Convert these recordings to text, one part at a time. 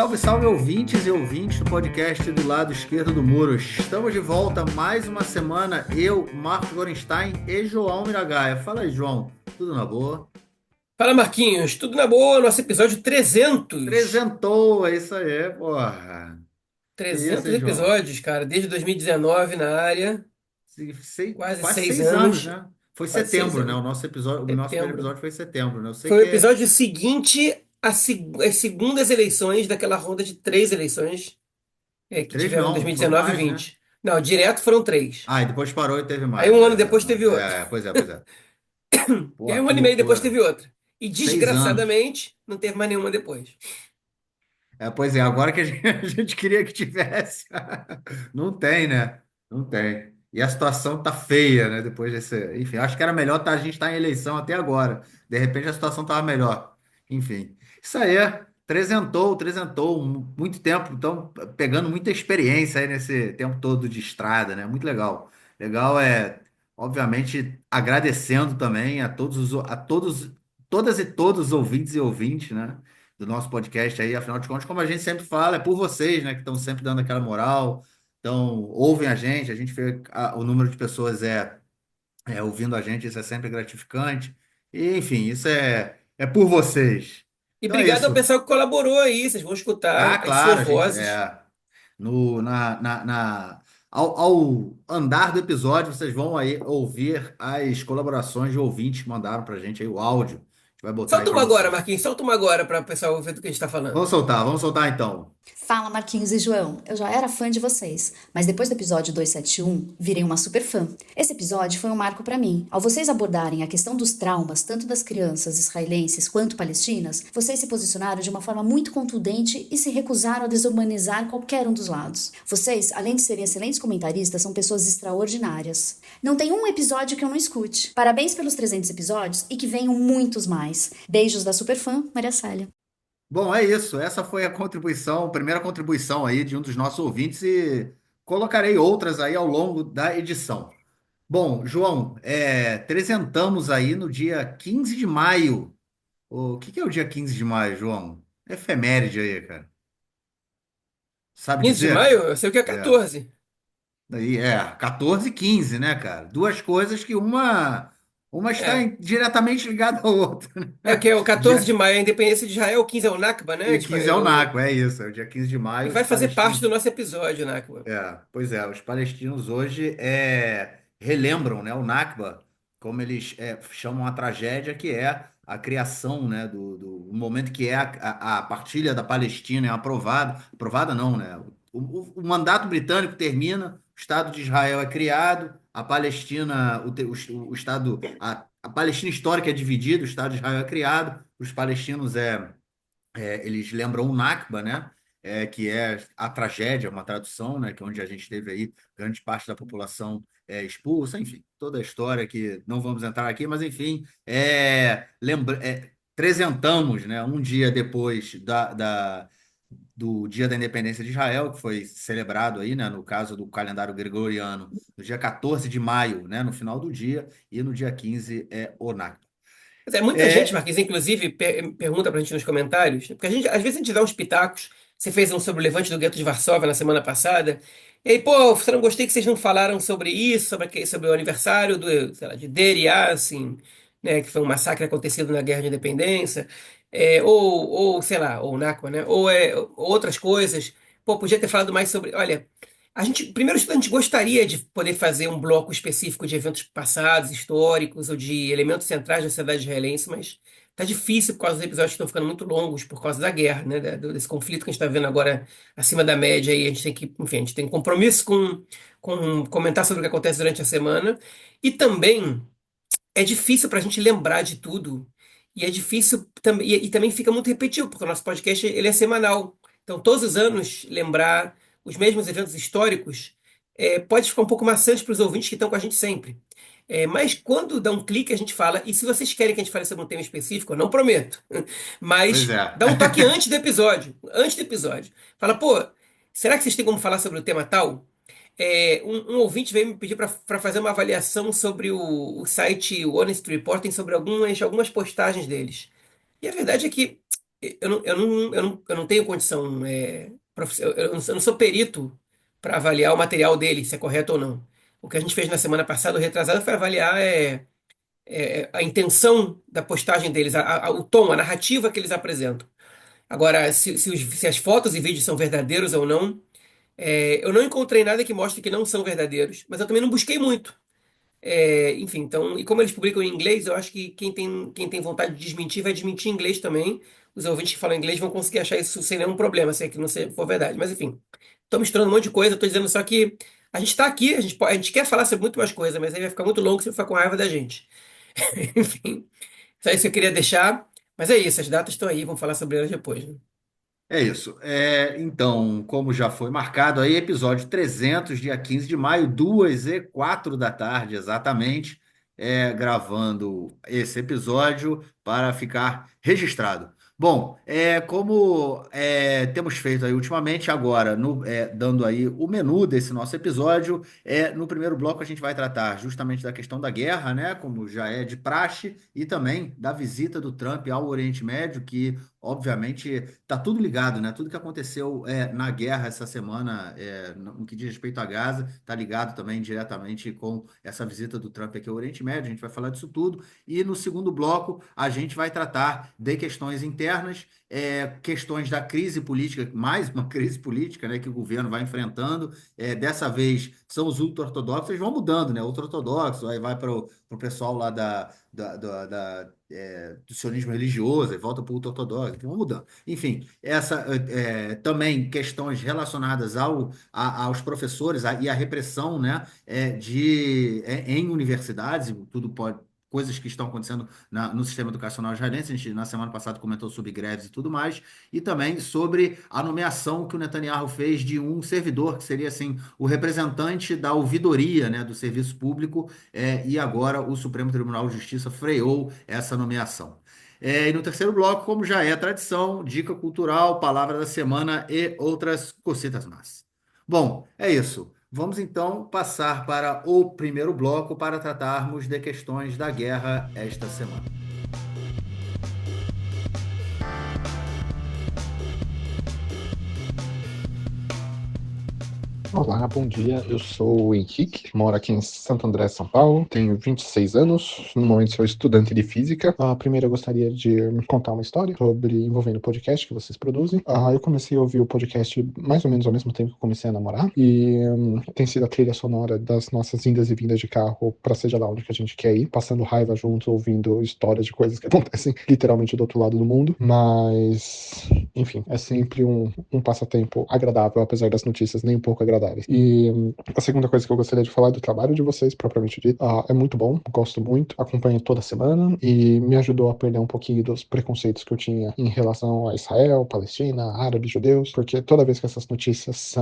Salve, salve ouvintes e ouvintes do podcast do lado esquerdo do muro. Estamos de volta mais uma semana, eu, Marcos Gorenstein e João Miragaia. Fala aí, João. Tudo na boa? Fala Marquinhos, tudo na boa? Nosso episódio 300. Trezentou, é isso aí, porra. Que isso, 300 hein, João? episódios, cara, desde 2019 na área, quase Quase seis 6 anos, anos, né? Foi quase seis setembro, né? O anos, nosso episódio, o nosso primeiro setembro. episódio foi em setembro, né? Eu sei Foi o que é episódio seguinte às segundas eleições daquela ronda de três eleições que três, tiveram em não, foram 2019 e mais, né? 2020. Não, direto foram três. Ah, e depois parou e teve Aí mais. um ano depois teve outra. Pois é, pois é. E Pô, aí um que ano e meio depois loucura. teve outra. E 6 anos. desgraçadamente não teve mais nenhuma depois. Pois é, agora que a gente, a gente queria que tivesse. Não tem, né? Não tem. E a situação tá feia, né? Depois desse. Enfim, acho que era melhor a gente estar em eleição até agora. De repente a situação tava melhor. Enfim. Isso aí, trezentou, muito tempo. Então, pegando muita experiência aí nesse tempo todo de estrada, né? Muito legal. Legal obviamente, agradecendo também todas e todos os ouvintes e ouvintes, né? Do nosso podcast aí, afinal de contas, como a gente sempre fala, é por vocês, né, que estão sempre dando aquela moral, então ouvem a gente vê o número de pessoas ouvindo a gente, isso é sempre gratificante, e enfim, isso é por vocês. E Então é obrigado ao isso. pessoal que colaborou aí, vocês vão Ah, escutar as claro, suas a gente vozes. no, na, na, na- ao andar do episódio, vocês vão aí ouvir as colaborações de ouvintes que mandaram pra gente aí o áudio. A gente vai botar aí Solta para uma agora, vocês. Marquinhos. Solta uma agora para o pessoal ver do que a gente está falando. Vamos soltar então. Fala Marquinhos e João, eu já era fã de vocês, mas depois do episódio 271, virei uma super fã. Esse episódio foi um marco pra mim. Ao vocês abordarem a questão dos traumas, tanto das crianças israelenses quanto palestinas, vocês se posicionaram de uma forma muito contundente e se recusaram a desumanizar qualquer um dos lados. Vocês, além de serem excelentes comentaristas, são pessoas extraordinárias. Não tem um episódio que eu não escute. Parabéns pelos 300 episódios e que venham muitos mais. Beijos da superfã, Maria Célia. Bom, é isso. Essa foi a contribuição, a primeira contribuição aí de um dos nossos ouvintes e colocarei outras aí ao longo da edição. Bom, João, apresentamos aí no dia 15 de maio. O que que é o dia 15 de maio, João? Efeméride aí, cara. Sabe 15 de dizer? maio, eu sei o que é É. 14. Daí 14 e 15, né, cara? Duas coisas que uma está É. diretamente ligada à outra, É né? que é o 14 de Dia, maio, a independência de Israel, 15 é o Nakba, e né? Tipo, 15 é o Naco, é isso. É o dia 15 de e maio, os vai fazer parte palestinos. do nosso episódio, o Nakba. Pois é, os palestinos hoje relembram, né, o Nakba, como eles chamam a tragédia, que é a criação, né, do momento que a partilha da Palestina é aprovada não, né, o mandato britânico termina, o Estado de Israel é criado, a Palestina, o Estado, a Palestina histórica é dividida, o Estado de Israel é criado, os palestinos eles lembram o Nakba, né? Que é a tragédia, uma tradução, né? Que é onde a gente teve aí grande parte da população expulsa, enfim, toda a história que não vamos entrar aqui, mas enfim, apresentamos, né? Um dia depois do Dia da Independência de Israel, que foi celebrado aí, né? No caso do calendário gregoriano, no dia 14 de maio, né? No final do dia, e no dia 15 é o Nakba. Mas é, muita gente, É, Marquinhos, inclusive, pergunta pra gente nos comentários, porque às vezes a gente dá uns pitacos. Você fez um sobre o Levante do Gueto de Varsóvia na semana passada. E aí, pô, você não gostei que vocês não falaram sobre isso, sobre o aniversário sei lá, de Deir Yassin, né, que foi um massacre acontecido na Guerra de Independência, sei lá, ou Nakba, né, outras coisas. Pô, podia ter falado mais sobre. Olha, primeiro, a gente gostaria de poder fazer um bloco específico de eventos passados, históricos, ou de elementos centrais da sociedade israelense, mas tá difícil por causa dos episódios que estão ficando muito longos por causa da guerra, né? Desse conflito que a gente está vendo agora acima da média e a gente tem que, enfim, a gente tem compromisso com comentar sobre o que acontece durante a semana. E também é difícil para a gente lembrar de tudo. E é difícil também, e também fica muito repetitivo, porque o nosso podcast ele é semanal. Então, todos os anos, lembrar os mesmos eventos históricos pode ficar um pouco maçante para os ouvintes que estão com a gente sempre. Mas quando dá um clique, a gente fala, e se vocês querem que a gente fale sobre um tema específico, eu não prometo, pois mas é. dá um toque antes do episódio. Antes do episódio. Fala, pô, será que vocês têm como falar sobre o tema tal? Um ouvinte veio me pedir para fazer uma avaliação sobre o site Honest Reporting sobre algumas postagens deles. E a verdade é que eu não tenho condição, eu não sou perito para avaliar o material dele, se é correto ou não. O que a gente fez na semana passada, o retrasado, foi avaliar a intenção da postagem deles, o tom, a narrativa que eles apresentam. Agora, se as fotos e vídeos são verdadeiros ou não, eu não encontrei nada que mostre que não são verdadeiros, mas eu também não busquei muito. Enfim, então, e como eles publicam em inglês, eu acho que quem tem vontade de desmentir vai desmentir em inglês também. Os ouvintes que falam inglês vão conseguir achar isso sem nenhum problema, se é que não for verdade. Mas enfim, estou misturando um monte de coisa, estou dizendo só que a gente está aqui, a gente quer falar sobre muito mais coisa, mas aí vai ficar muito longo se você ficar com raiva da gente. Enfim, só isso que eu queria deixar. Mas é isso, as datas estão aí, vamos falar sobre elas depois, né? É isso. Então, como já foi marcado aí, episódio 300, dia 15 de maio, 2h04 da tarde, exatamente, gravando esse episódio para ficar registrado. Bom, como temos feito aí ultimamente, agora, dando aí o menu desse nosso episódio, no primeiro bloco a gente vai tratar justamente da questão da guerra, né, como já é de praxe, e também da visita do Trump ao Oriente Médio, que obviamente tá tudo ligado, né? Tudo que aconteceu na guerra essa semana, no que diz respeito a Gaza, tá ligado também diretamente com essa visita do Trump aqui ao Oriente Médio. A gente vai falar disso tudo. E no segundo bloco, a gente vai tratar de questões internas, questões da crise política, mais uma crise política, né, que o governo vai enfrentando. Dessa vez são os ultra-ortodoxos, eles vão mudando, né? Ultra-ortodoxo, aí vai para o pessoal lá do sionismo religioso, e volta para o ultra-ortodoxo, vão mudando. Enfim, também questões relacionadas aos professores e à repressão, né, em universidades, tudo pode. Coisas que estão acontecendo no sistema educacional israelense. A gente, na semana passada, comentou sobre greves e tudo mais, e também sobre a nomeação que o Netanyahu fez de um servidor, que seria assim, o representante da ouvidoria, né, do serviço público, e agora o Supremo Tribunal de Justiça freou essa nomeação. E no terceiro bloco, como já é tradição, dica cultural, palavra da semana e outras cositas más. Bom, é isso. Vamos então passar para o primeiro bloco para tratarmos de questões da guerra esta semana. Olá, bom dia. Eu sou o Henrique, moro aqui em Santo André, São Paulo. Tenho 26 anos. No momento sou estudante de física. Primeiro eu gostaria de contar uma história sobre envolvendo o podcast que vocês produzem. Eu comecei a ouvir o podcast mais ou menos ao mesmo tempo que eu comecei a namorar e tem sido a trilha sonora das nossas indas e vindas de carro para seja lá onde que a gente quer ir, passando raiva juntos, ouvindo histórias de coisas que acontecem literalmente do outro lado do mundo. Mas, enfim, é sempre um passatempo agradável, apesar das notícias nem um pouco agradáveis. E a segunda coisa que eu gostaria de falar é do trabalho de vocês, propriamente dito. É muito bom, gosto muito, acompanho toda semana e me ajudou a perder um pouquinho dos preconceitos que eu tinha em relação a Israel, Palestina, árabes, judeus, porque toda vez que essas notícias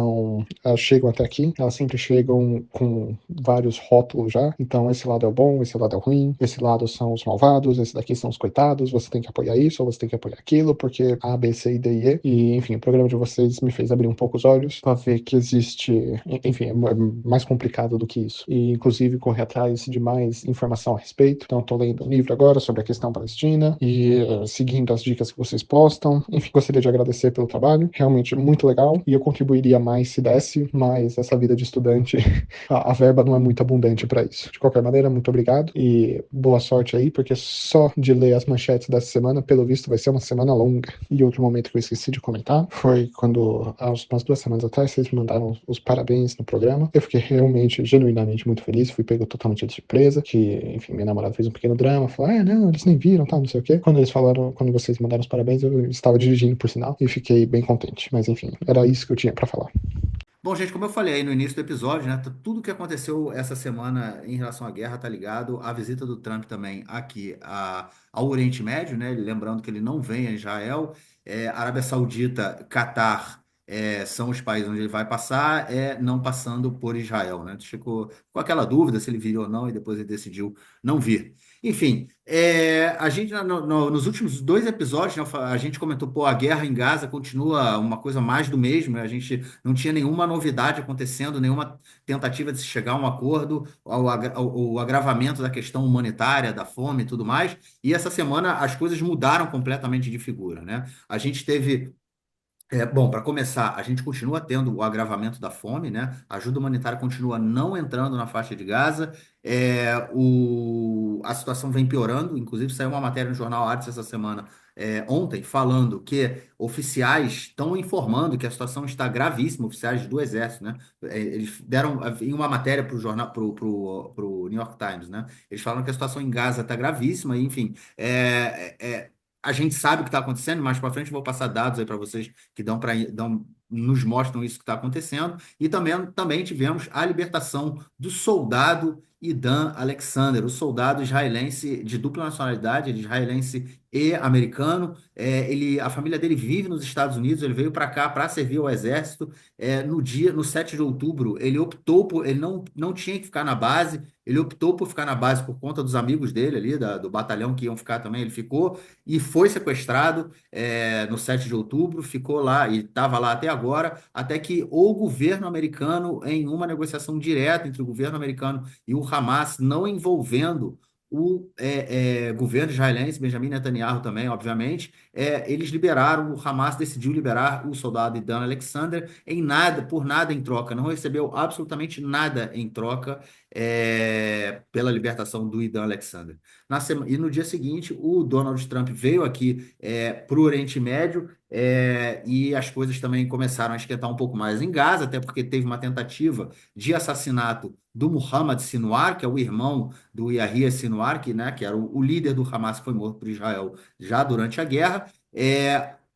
chegam até aqui, elas sempre chegam com vários rótulos já. Então, esse lado é o bom, esse lado é o ruim, esse lado são os malvados, esse daqui são os coitados, você tem que apoiar isso ou você tem que apoiar aquilo, porque A, B, C, D e E. E, enfim, o programa de vocês me fez abrir um pouco os olhos para ver que existe, enfim, é mais complicado do que isso. E, inclusive, correr atrás de mais informação a respeito. Então, estou lendo um livro agora sobre a questão palestina e seguindo as dicas que vocês postam. Enfim, gostaria de agradecer pelo trabalho, realmente muito legal. E eu contribuiria mais se desse, mas essa vida de estudante, a verba não é muito abundante para isso. De qualquer maneira, muito obrigado e boa sorte aí, porque só de ler as manchetes dessa semana, pelo visto, vai ser uma semana longa. E outro momento que eu esqueci de comentar foi quando, umas 2 semanas atrás, vocês me mandaram os parabéns no programa. Eu fiquei realmente, genuinamente muito feliz. Fui pego totalmente de surpresa, que, enfim, minha namorada fez um pequeno drama, falou, não, eles nem viram, tal, não sei o quê. Quando vocês mandaram os parabéns, eu estava dirigindo, por sinal, e fiquei bem contente. Mas, enfim, era isso que eu tinha para falar. Bom, gente, como eu falei aí no início do episódio, né, tudo que aconteceu essa semana em relação à guerra tá ligado à visita do Trump também aqui ao Oriente Médio, né? Lembrando que ele não vem a Israel, Arábia Saudita, Catar, são os países onde ele vai passar, não passando por Israel, né? Ficou com aquela dúvida se ele viria ou não, e depois ele decidiu não vir. Enfim, a gente nos últimos dois episódios, né, a gente comentou, pô, a guerra em Gaza continua uma coisa mais do mesmo, né? A gente não tinha nenhuma novidade acontecendo, nenhuma tentativa de se chegar a um acordo, o agravamento da questão humanitária, da fome e tudo mais. E essa semana as coisas mudaram completamente de figura, né? A gente teve bom, para começar, a gente continua tendo o agravamento da fome, né? A ajuda humanitária continua não entrando na faixa de Gaza. A situação vem piorando. Inclusive, saiu uma matéria no jornal Haaretz essa semana, ontem, falando que oficiais estão informando que a situação está gravíssima, oficiais do Exército, né? Eles deram em uma matéria para o jornal, pro New York Times, né? Eles falam que a situação em Gaza está gravíssima, e, enfim. A gente sabe o que está acontecendo, mais para frente eu vou passar dados aí para vocês que nos mostram isso que está acontecendo. E também tivemos a libertação do soldado Idan Alexander, o soldado israelense de dupla nacionalidade, ele é israelense e americano. A família dele vive nos Estados Unidos, ele veio para cá para servir ao exército. No 7 de outubro, ele não tinha que ficar na base, ele optou por ficar na base por conta dos amigos dele ali, do batalhão que iam ficar também, ele ficou e foi sequestrado no 7 de outubro, ficou lá e estava lá até agora, até que o governo americano, em uma negociação direta entre o governo americano e o Hamas, não envolvendo o governo israelense, Benjamin Netanyahu também, obviamente, eles liberaram, o Hamas decidiu liberar o soldado Idan Alexander por nada em troca, não recebeu absolutamente nada em troca pela libertação do Idan Alexander. E no dia seguinte, o Donald Trump veio aqui para o Oriente Médio, e as coisas também começaram a esquentar um pouco mais em Gaza, até porque teve uma tentativa de assassinato do Muhammad Sinwar, que é o irmão do Yahya Sinwar, que era o líder do Hamas que foi morto por Israel já durante a guerra.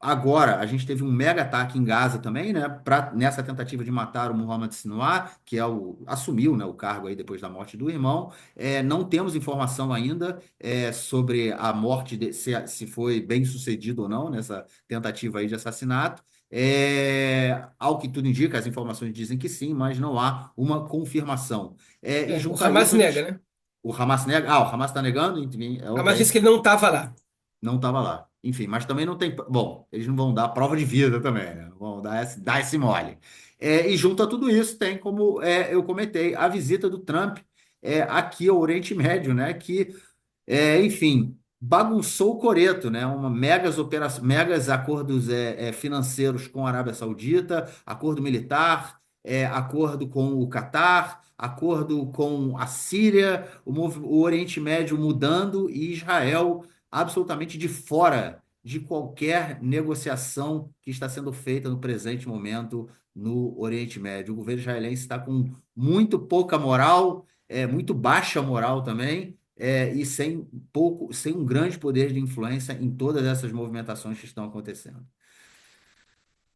Agora, a gente teve um mega ataque em Gaza também, né, nessa tentativa de matar o Muhammad Sinwar, que assumiu, né, o cargo aí depois da morte do irmão. Não temos informação ainda sobre a morte, se foi bem sucedido ou não nessa tentativa aí de assassinato. Ao que tudo indica, as informações dizem que sim, mas não há uma confirmação. E O junto a Hamas isso, a nega, gente. né? O Hamas nega. Ah, o Hamas está negando? Enfim, O Hamas disse ok. que ele não estava lá. Não estava lá. Enfim, mas também não tem. Bom, eles não vão dar prova de vida também, né? Não vão dar esse mole. E junto a tudo isso, tem, como eu comentei, a visita do Trump aqui ao Oriente Médio, né? Que, enfim, bagunçou o coreto, né? Megas acordos financeiros com a Arábia Saudita, acordo militar, acordo com o Catar, acordo com a Síria, o Oriente Médio mudando e Israel absolutamente de fora de qualquer negociação que está sendo feita no presente momento no Oriente Médio. O governo israelense está com muito pouca moral, muito baixa moral também, e sem um grande poder de influência em todas essas movimentações que estão acontecendo.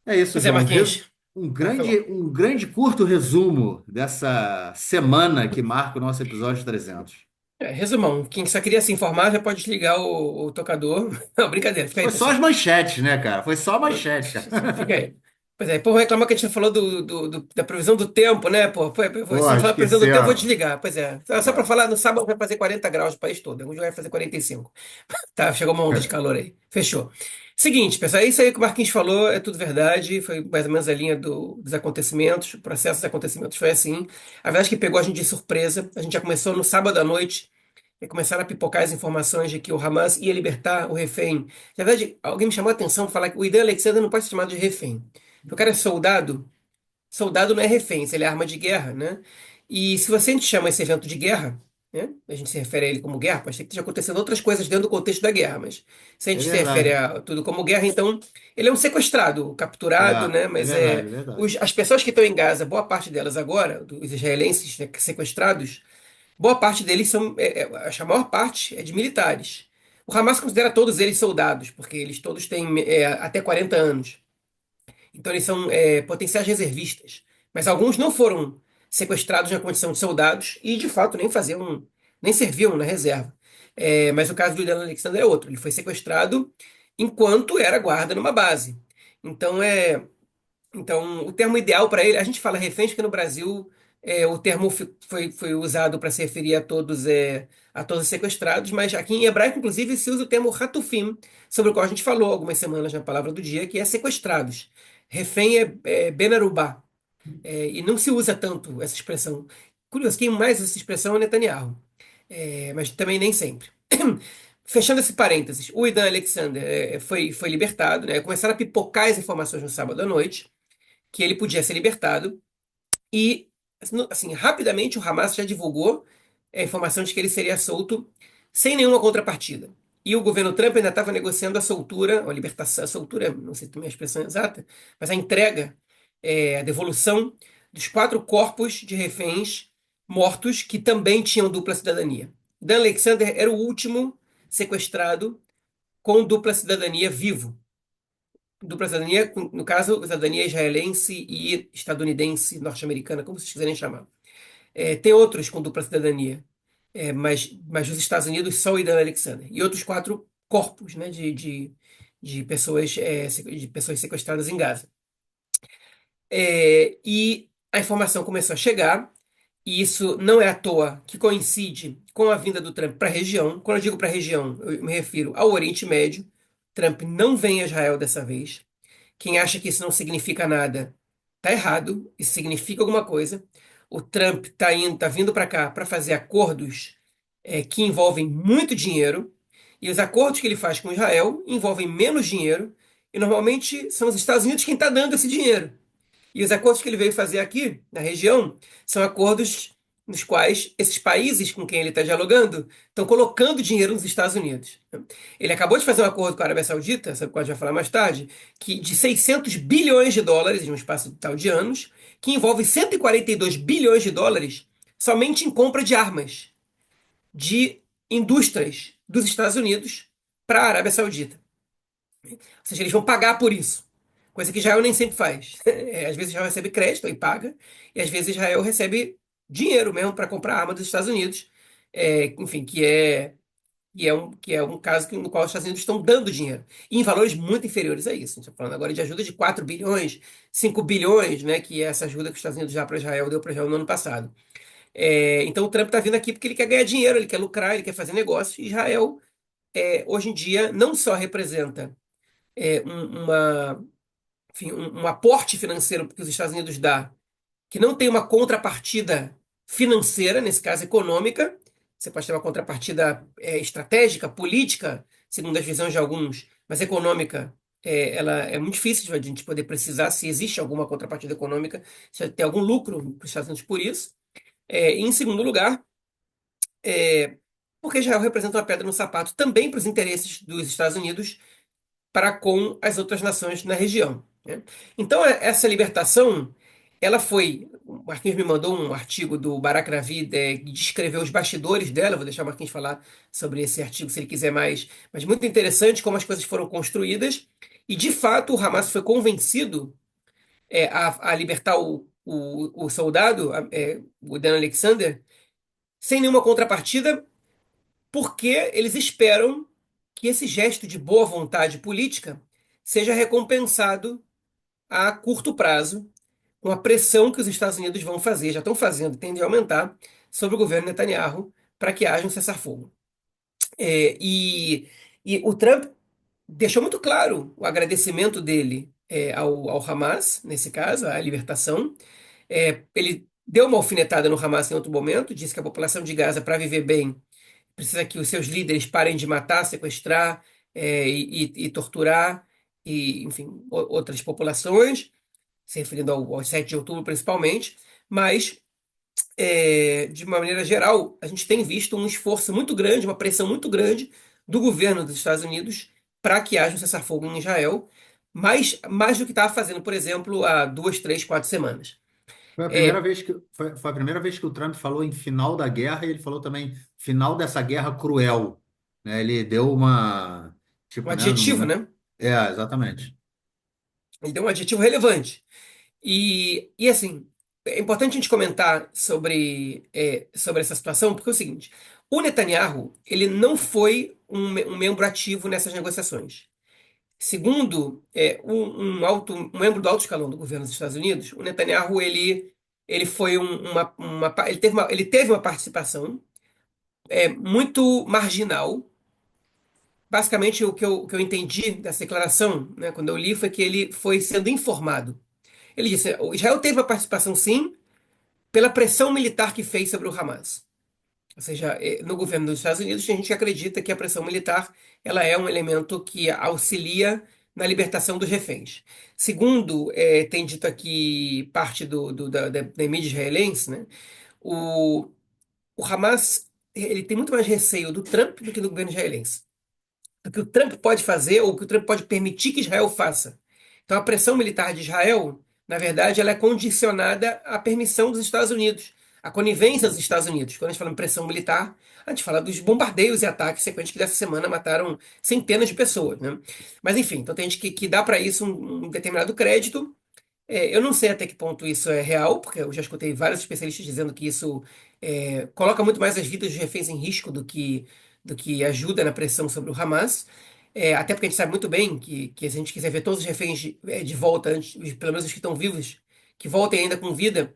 É isso, Pois é, João. Marquinhos. Um Foi grande, mal. um grande curto resumo dessa semana que marca o nosso episódio 300. Resumão, quem só queria se informar já pode desligar o tocador. Não, brincadeira, fica aí, Foi só as pessoal. manchetes, né, cara? Foi só a manchete, cara. Fica aí. Pois é, povo reclamar que a gente não falou da previsão do tempo, né? Pô, se Pô, não falar da previsão do tempo, eu vou esquecemos. desligar. Pois é. Só para É. falar, no sábado vai fazer 40 graus no país todo. Algum dia vai fazer 45. Tá, chegou uma onda de calor aí. Fechou. Seguinte, pessoal, é isso aí que o Marquinhos falou, é tudo verdade. Foi mais ou menos a linha dos acontecimentos. O processo dos acontecimentos foi assim. A verdade é que pegou a gente de surpresa. A gente já começou no sábado à noite. E começaram a pipocar as informações de que o Hamas ia libertar o refém. Na verdade, alguém me chamou a atenção para falar que o Idan Alexander não pode ser chamado de refém. O cara é soldado. Soldado não é refém, ele é arma de guerra, né? E se você a gente chama esse evento de guerra, né? A gente se refere a ele como guerra, pode ser que esteja acontecendo outras coisas dentro do contexto da guerra, mas se a É gente se refere verdade. a tudo como guerra, então ele é um sequestrado, capturado, né? É Mas verdade, é verdade. as pessoas que estão em Gaza, boa parte delas agora, dos israelenses, né, sequestrados, boa parte deles são, acho que a maior parte é de militares. O Hamas considera todos eles soldados, porque eles todos têm até 40 anos. Então eles são potenciais reservistas. Mas alguns não foram sequestrados na condição de soldados e de fato nem serviam na reserva. Mas o caso do Juliano Alexander é outro. Ele foi sequestrado enquanto era guarda numa base. Então Então, o termo ideal para ele, a gente fala reféns, porque no Brasil o termo foi usado para se referir a todos os sequestrados, mas aqui em hebraico, inclusive, se usa o termo hatufim, sobre o qual a gente falou algumas semanas na palavra do dia, que é sequestrados. Refém é ben arubá, e não se usa tanto essa expressão. Curioso, quem mais usa essa expressão é Netanyahu, mas também nem sempre. Fechando esse parênteses, o Idan Alexander foi libertado, né? Começaram a pipocar as informações no sábado à noite que ele podia ser libertado e, assim, rapidamente o Hamas já divulgou a informação de que ele seria solto sem nenhuma contrapartida. E o governo Trump ainda estava negociando a soltura, a libertação, a soltura, não sei também a expressão exata, mas a entrega, a devolução dos 4 corpos de reféns mortos que também tinham dupla cidadania. Dan Alexander era o último sequestrado com dupla cidadania vivo. Dupla cidadania, no caso, cidadania israelense e estadunidense, norte-americana, como vocês quiserem chamar. Tem outros com dupla cidadania, mas nos Estados Unidos só o Idan Alexander. E outros 4 corpos, né, de pessoas sequestradas em Gaza. E a informação começou a chegar, e isso não é à toa que coincide com a vinda do Trump para a região. Quando eu digo para a região, eu me refiro ao Oriente Médio. Trump não vem a Israel dessa vez. Quem acha que isso não significa nada, tá errado. Isso significa alguma coisa. O Trump tá vindo para cá para fazer acordos que envolvem muito dinheiro, e os acordos que ele faz com Israel envolvem menos dinheiro, e normalmente são os Estados Unidos quem está dando esse dinheiro. E os acordos que ele veio fazer aqui, na região, são acordos nos quais esses países com quem ele está dialogando estão colocando dinheiro nos Estados Unidos. Ele acabou de fazer um acordo com a Arábia Saudita, sobre o qual a gente vai falar mais tarde, que de 600 bilhões de dólares em um espaço tal de anos, que envolve 142 bilhões de dólares somente em compra de armas de indústrias dos Estados Unidos para a Arábia Saudita. Ou seja, eles vão pagar por isso. Coisa que Israel nem sempre faz. Às vezes Israel recebe crédito e paga, e às vezes Israel recebe dinheiro mesmo para comprar arma dos Estados Unidos. Enfim, que é um caso no qual os Estados Unidos estão dando dinheiro. E em valores muito inferiores a isso. A gente está falando agora de ajuda de 4 bilhões, 5 bilhões, né, que é essa ajuda que os Estados Unidos já para Israel deu para Israel no ano passado. Então o Trump está vindo aqui porque ele quer ganhar dinheiro, ele quer lucrar, ele quer fazer negócio. E Israel, hoje em dia, não só representa uma enfim, um aporte financeiro que os Estados Unidos dá, que não tem uma contrapartida financeira, nesse caso econômica, você pode ter uma contrapartida estratégica, política, segundo as visões de alguns, mas econômica, ela é muito difícil de a gente poder precisar se existe alguma contrapartida econômica, se tem algum lucro para os Estados Unidos por isso. E em segundo lugar, porque Israel representa uma pedra no sapato também para os interesses dos Estados Unidos para com as outras nações na região, né? Então, essa libertação, ela foi. O Marquinhos me mandou um artigo do Barak Ravid, que descreveu os bastidores dela. Vou deixar o Marquinhos falar sobre esse artigo se ele quiser mais. Mas muito interessante como as coisas foram construídas. E, de fato, o Hamas foi convencido a libertar o soldado, o Dan Alexander, sem nenhuma contrapartida, porque eles esperam que esse gesto de boa vontade política seja recompensado a curto prazo com a pressão que os Estados Unidos vão fazer, já estão fazendo, tende a aumentar, sobre o governo Netanyahu para que haja um cessar-fogo. E o Trump deixou muito claro o agradecimento dele ao Hamas, nesse caso, à libertação. Ele deu uma alfinetada no Hamas em outro momento, disse que a população de Gaza, para viver bem, precisa que os seus líderes parem de matar, sequestrar e torturar, e, enfim, outras populações, se referindo ao 7 de outubro principalmente, mas, de uma maneira geral, a gente tem visto um esforço muito grande, uma pressão muito grande do governo dos Estados Unidos para que haja um cessar-fogo em Israel, mais do que estava fazendo, por exemplo, há 2, 3, 4 semanas. Foi a primeira É, vez foi a primeira vez que o Trump falou em final da guerra e ele falou também final dessa guerra cruel, né? Ele deu uma, um tipo, né? adjetivo, né? Exatamente. Ele deu um adjetivo relevante. E assim, é importante a gente comentar sobre essa situação, porque é o seguinte: o Netanyahu, ele não foi um membro ativo nessas negociações. Segundo um membro do alto escalão do governo dos Estados Unidos, o Netanyahu ele foi ele teve uma participação muito marginal. Basicamente, o que eu entendi dessa declaração, né, quando eu li, foi que ele foi sendo informado. Ele disse: o Israel teve uma participação, sim, pela pressão militar que fez sobre o Hamas. Ou seja, no governo dos Estados Unidos, tem gente que acredita que a pressão militar ela é um elemento que auxilia na libertação dos reféns. Segundo, tem dito aqui parte da mídia israelense, né, o, o Hamas ele tem muito mais receio do Trump do que do governo israelense. Do que o Trump pode fazer ou o que o Trump pode permitir que Israel faça. Então, a pressão militar de Israel, na verdade, ela é condicionada à permissão dos Estados Unidos, à conivência dos Estados Unidos. Quando a gente fala em pressão militar, a gente fala dos bombardeios e ataques sequentes que dessa semana mataram centenas de pessoas, né? Mas, enfim, então tem gente que dá para isso um determinado crédito. Eu não sei até que ponto isso é real, porque eu já escutei vários especialistas dizendo que isso coloca muito mais as vidas dos reféns em risco do que ajuda na pressão sobre o Hamas. Até porque a gente sabe muito bem que se a gente quiser ver todos os reféns de volta, pelo menos os que estão vivos, que voltem ainda com vida,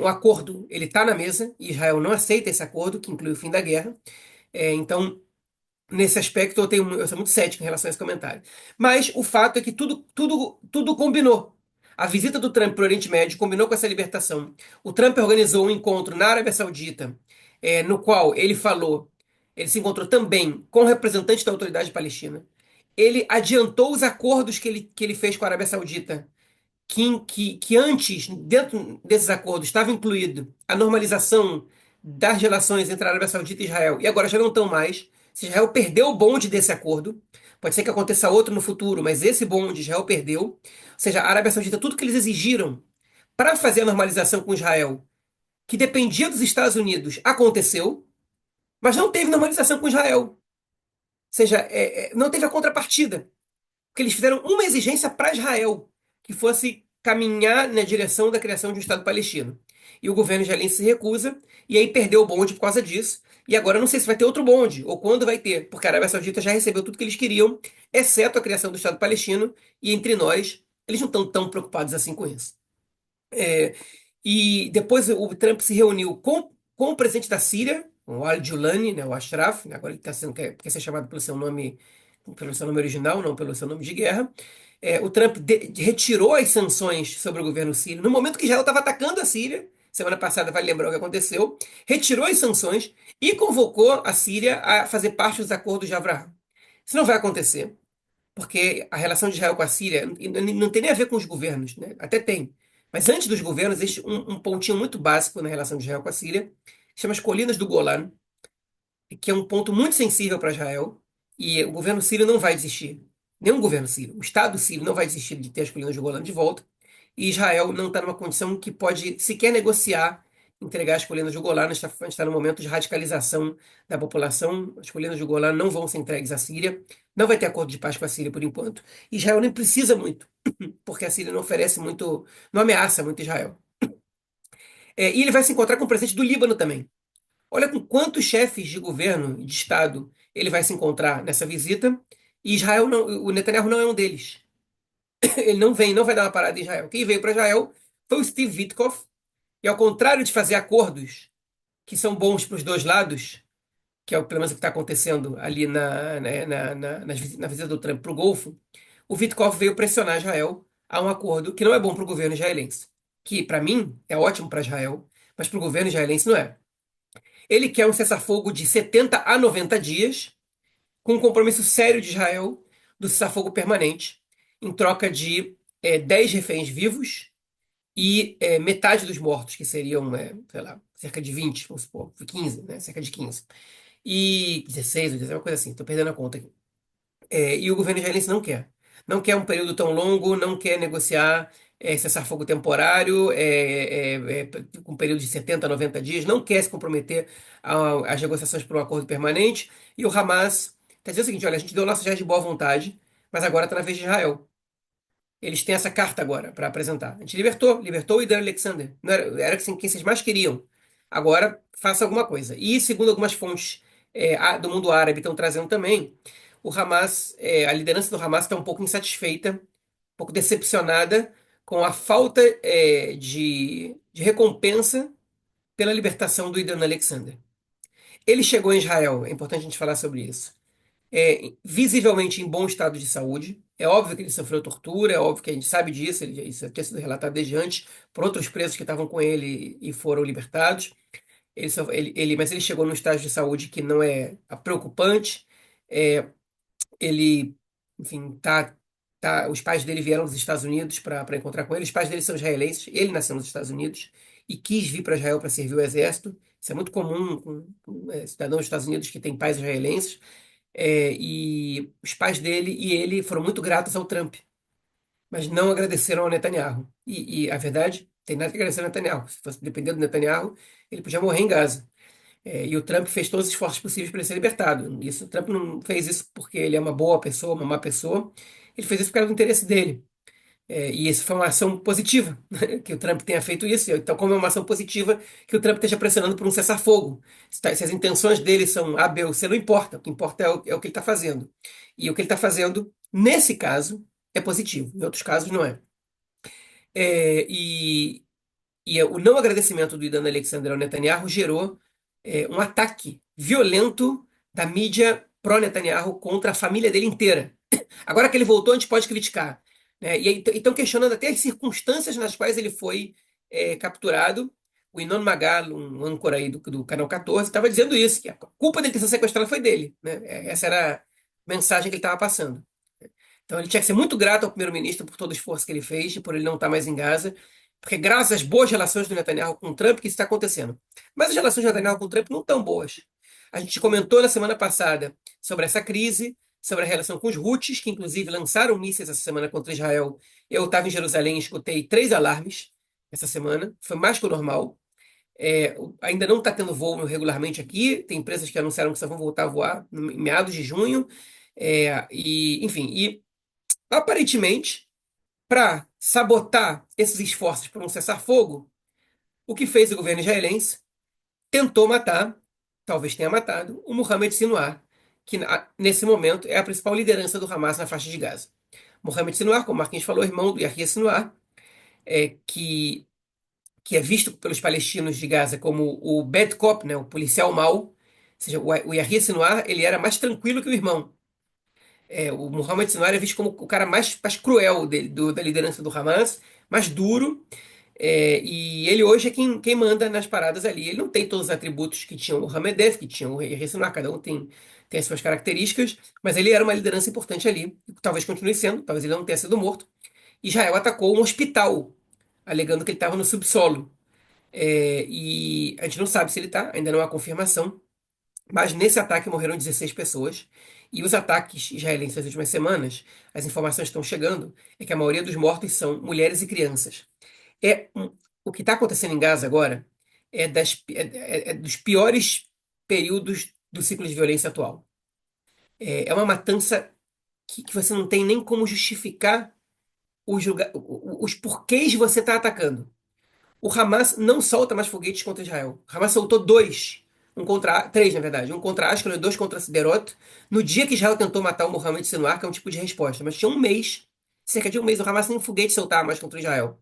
um acordo ele está na mesa e Israel não aceita esse acordo, que inclui o fim da guerra. Então, nesse aspecto, eu sou muito cético em relação a esse comentário. Mas o fato é que tudo combinou. A visita do Trump para o Oriente Médio combinou com essa libertação. O Trump organizou um encontro na Arábia Saudita, no qual ele se encontrou também com representantes da autoridade palestina. Ele adiantou os acordos que ele fez com a Arábia Saudita que antes, dentro desses acordos, estava incluído a normalização das relações entre a Arábia Saudita e Israel, e agora já não estão mais. Se Israel perdeu o bonde desse acordo, pode ser que aconteça outro no futuro, mas esse bonde Israel perdeu. Ou seja, a Arábia Saudita, tudo que eles exigiram para fazer a normalização com Israel, que dependia dos Estados Unidos, aconteceu, mas não teve normalização com Israel. Ou seja, não teve a contrapartida. Porque eles fizeram uma exigência para Israel, que fosse caminhar na direção da criação de um Estado palestino. E o governo israelense se recusa, e aí perdeu o bonde por causa disso. E agora eu não sei se vai ter outro bonde, ou quando vai ter, porque a Arábia Saudita já recebeu tudo que eles queriam, exceto a criação do Estado palestino, e entre nós, eles não estão tão preocupados assim com isso. É, e depois o Trump se reuniu com o presidente da Síria, o Al-Julani, né, o Ashraf, né, agora ele quer ser chamado pelo seu nome original, não pelo seu nome de guerra. O Trump retirou as sanções sobre o governo sírio, no momento que Israel estava atacando a Síria, semana passada vai lembrar o que aconteceu, retirou as sanções e convocou a Síria a fazer parte dos acordos de Abraham. Isso não vai acontecer, porque a relação de Israel com a Síria não tem nem a ver com os governos, né? Até tem. Mas antes dos governos, existe um pontinho muito básico na relação de Israel com a Síria, que chama as Colinas do Golã, que é um ponto muito sensível para Israel, e o governo sírio não vai desistir. Nenhum governo sírio. O Estado sírio não vai desistir de ter as Colinas do Golã de volta, e Israel não está numa condição que pode sequer negociar entregar as Colinas do Golã. A gente está num momento de radicalização da população. As Colinas do Golã não vão ser entregues à Síria. Não vai ter acordo de paz com a Síria por enquanto. Israel nem precisa muito, porque a Síria não oferece muito, não ameaça muito Israel. E ele vai se encontrar com o presidente do Líbano também. Olha com quantos chefes de governo e de Estado ele vai se encontrar nessa visita. E Israel não, o Netanyahu não é um deles. Ele não vai dar uma parada em Israel. Quem veio para Israel foi o Steve Witkoff. E ao contrário de fazer acordos que são bons para os dois lados, que é pelo menos o que está acontecendo ali na visita do Trump para o Golfo, o Witkoff veio pressionar Israel a um acordo que não é bom para o governo israelense. Que, para mim, é ótimo para Israel, mas para o governo israelense não é. Ele quer um cessar-fogo de 70 a 90 dias, com um compromisso sério de Israel do cessar-fogo permanente, em troca de 10 reféns vivos e metade dos mortos, que seriam, sei lá, cerca de 20, vamos supor, 15, né? Cerca de 15. E 16, ou 16, uma coisa assim, estou perdendo a conta aqui. E o governo israelense não quer. Não quer um período tão longo, não quer negociar cessar-fogo temporário, com um período de 70 a 90 dias, não quer se comprometer às negociações por um acordo permanente. E o Hamas está dizendo o seguinte: olha, a gente deu nossa já de boa vontade, mas agora está na vez de Israel. Eles têm essa carta agora para apresentar. A gente libertou o Idan Alexander. Não era quem vocês mais queriam. Agora faça alguma coisa. E segundo algumas fontes do mundo árabe estão trazendo também, o Hamas, a liderança do Hamas está um pouco insatisfeita, um pouco decepcionada com a falta de recompensa pela libertação do Idan Alexander. Ele chegou em Israel, é importante a gente falar sobre isso, visivelmente em bom estado de saúde. É óbvio que ele sofreu tortura, é óbvio que a gente sabe disso, isso tinha sido relatado desde antes por outros presos que estavam com ele e foram libertados. Mas ele chegou num estágio de saúde que não é preocupante. É, ele, enfim, os pais dele vieram dos Estados Unidos para encontrar com ele. Os pais dele são israelenses. Ele nasceu nos Estados Unidos e quis vir para Israel para servir o exército. Isso é muito comum com cidadãos dos Estados Unidos que têm pais israelenses. E os pais dele e ele foram muito gratos ao Trump, mas não agradeceram ao Netanyahu. E a verdade, tem nada que agradecer ao Netanyahu. Se fosse depender do Netanyahu, ele podia morrer em Gaza. E o Trump fez todos os esforços possíveis para ele ser libertado. O Trump não fez isso porque ele é uma boa pessoa, uma má pessoa. Ele fez isso por causa do interesse dele. E isso foi uma ação positiva, né, que o Trump tenha feito isso. Então, como é uma ação positiva, que o Trump esteja pressionando por um cessar-fogo. Se as intenções dele são A, B ou C, não importa. O que importa é o que ele está fazendo. E o que ele está fazendo, nesse caso, é positivo. Em outros casos, não é. É, e, o não agradecimento do Idan Alexander ao Netanyahu gerou um ataque violento da mídia pró-Netanyahu contra a família dele inteira. Agora que ele voltou, a gente pode criticar, né? E estão questionando até as circunstâncias nas quais ele foi capturado. O Inon Magal, um âncora aí do Canal 14, estava dizendo isso, que a culpa dele ter sido sequestrado foi dele, né? Essa era a mensagem que ele estava passando. Então ele tinha que ser muito grato ao primeiro-ministro por todo o esforço que ele fez e por ele não estar mais em Gaza, porque graças às boas relações do Netanyahu com o Trump que isso está acontecendo. Mas as relações do Netanyahu com o Trump não estão boas. A gente comentou na semana passada sobre essa crise, sobre a relação com os Houthis, que inclusive lançaram mísseis essa semana contra Israel. Eu estava em Jerusalém e escutei 3 alarmes essa semana, foi mais que o normal. Ainda não está tendo voo regularmente aqui, tem empresas que anunciaram que só vão voltar a voar em meados de junho. Enfim, aparentemente, para sabotar esses esforços por um cessar-fogo, o que fez o governo israelense tentou matar, talvez tenha matado, o Mohamed Sinwar, que nesse momento é a principal liderança do Hamas na faixa de Gaza. Mohamed Sinwar, como o Marquinhos falou, irmão do Yahya Sinwar, que é visto pelos palestinos de Gaza como o bad cop, né, o policial mau. Ou seja, o Yahya Sinwar ele era mais tranquilo que o irmão. O Mohamed Sinwar é visto como o cara mais cruel da liderança do Hamas, mais duro. E ele hoje é quem manda nas paradas ali. Ele não tem todos os atributos que tinha o Mohamed Def, que tinha o Yahya Sinwar, cada um tem as suas características, mas ele era uma liderança importante ali. Talvez continue sendo, talvez ele não tenha sido morto. Israel atacou um hospital, alegando que ele estava no subsolo. E a gente não sabe se ele está, ainda não há confirmação. Mas nesse ataque morreram 16 pessoas. E os ataques israelenses nas últimas semanas, as informações que estão chegando, é que a maioria dos mortos são mulheres e crianças. O que está acontecendo em Gaza agora é dos piores períodos do ciclo de violência atual. É uma matança que você não tem nem como justificar os porquês de você estar atacando. O Hamas não solta mais foguetes contra Israel. O Hamas soltou 2. Três, na verdade. Um contra Ashkelon e 2 contra Sderot. No dia que Israel tentou matar o Mohamed Sinwar, que é um tipo de resposta. Mas tinha um mês, cerca de um mês, o Hamas nem foguete soltava mais contra Israel.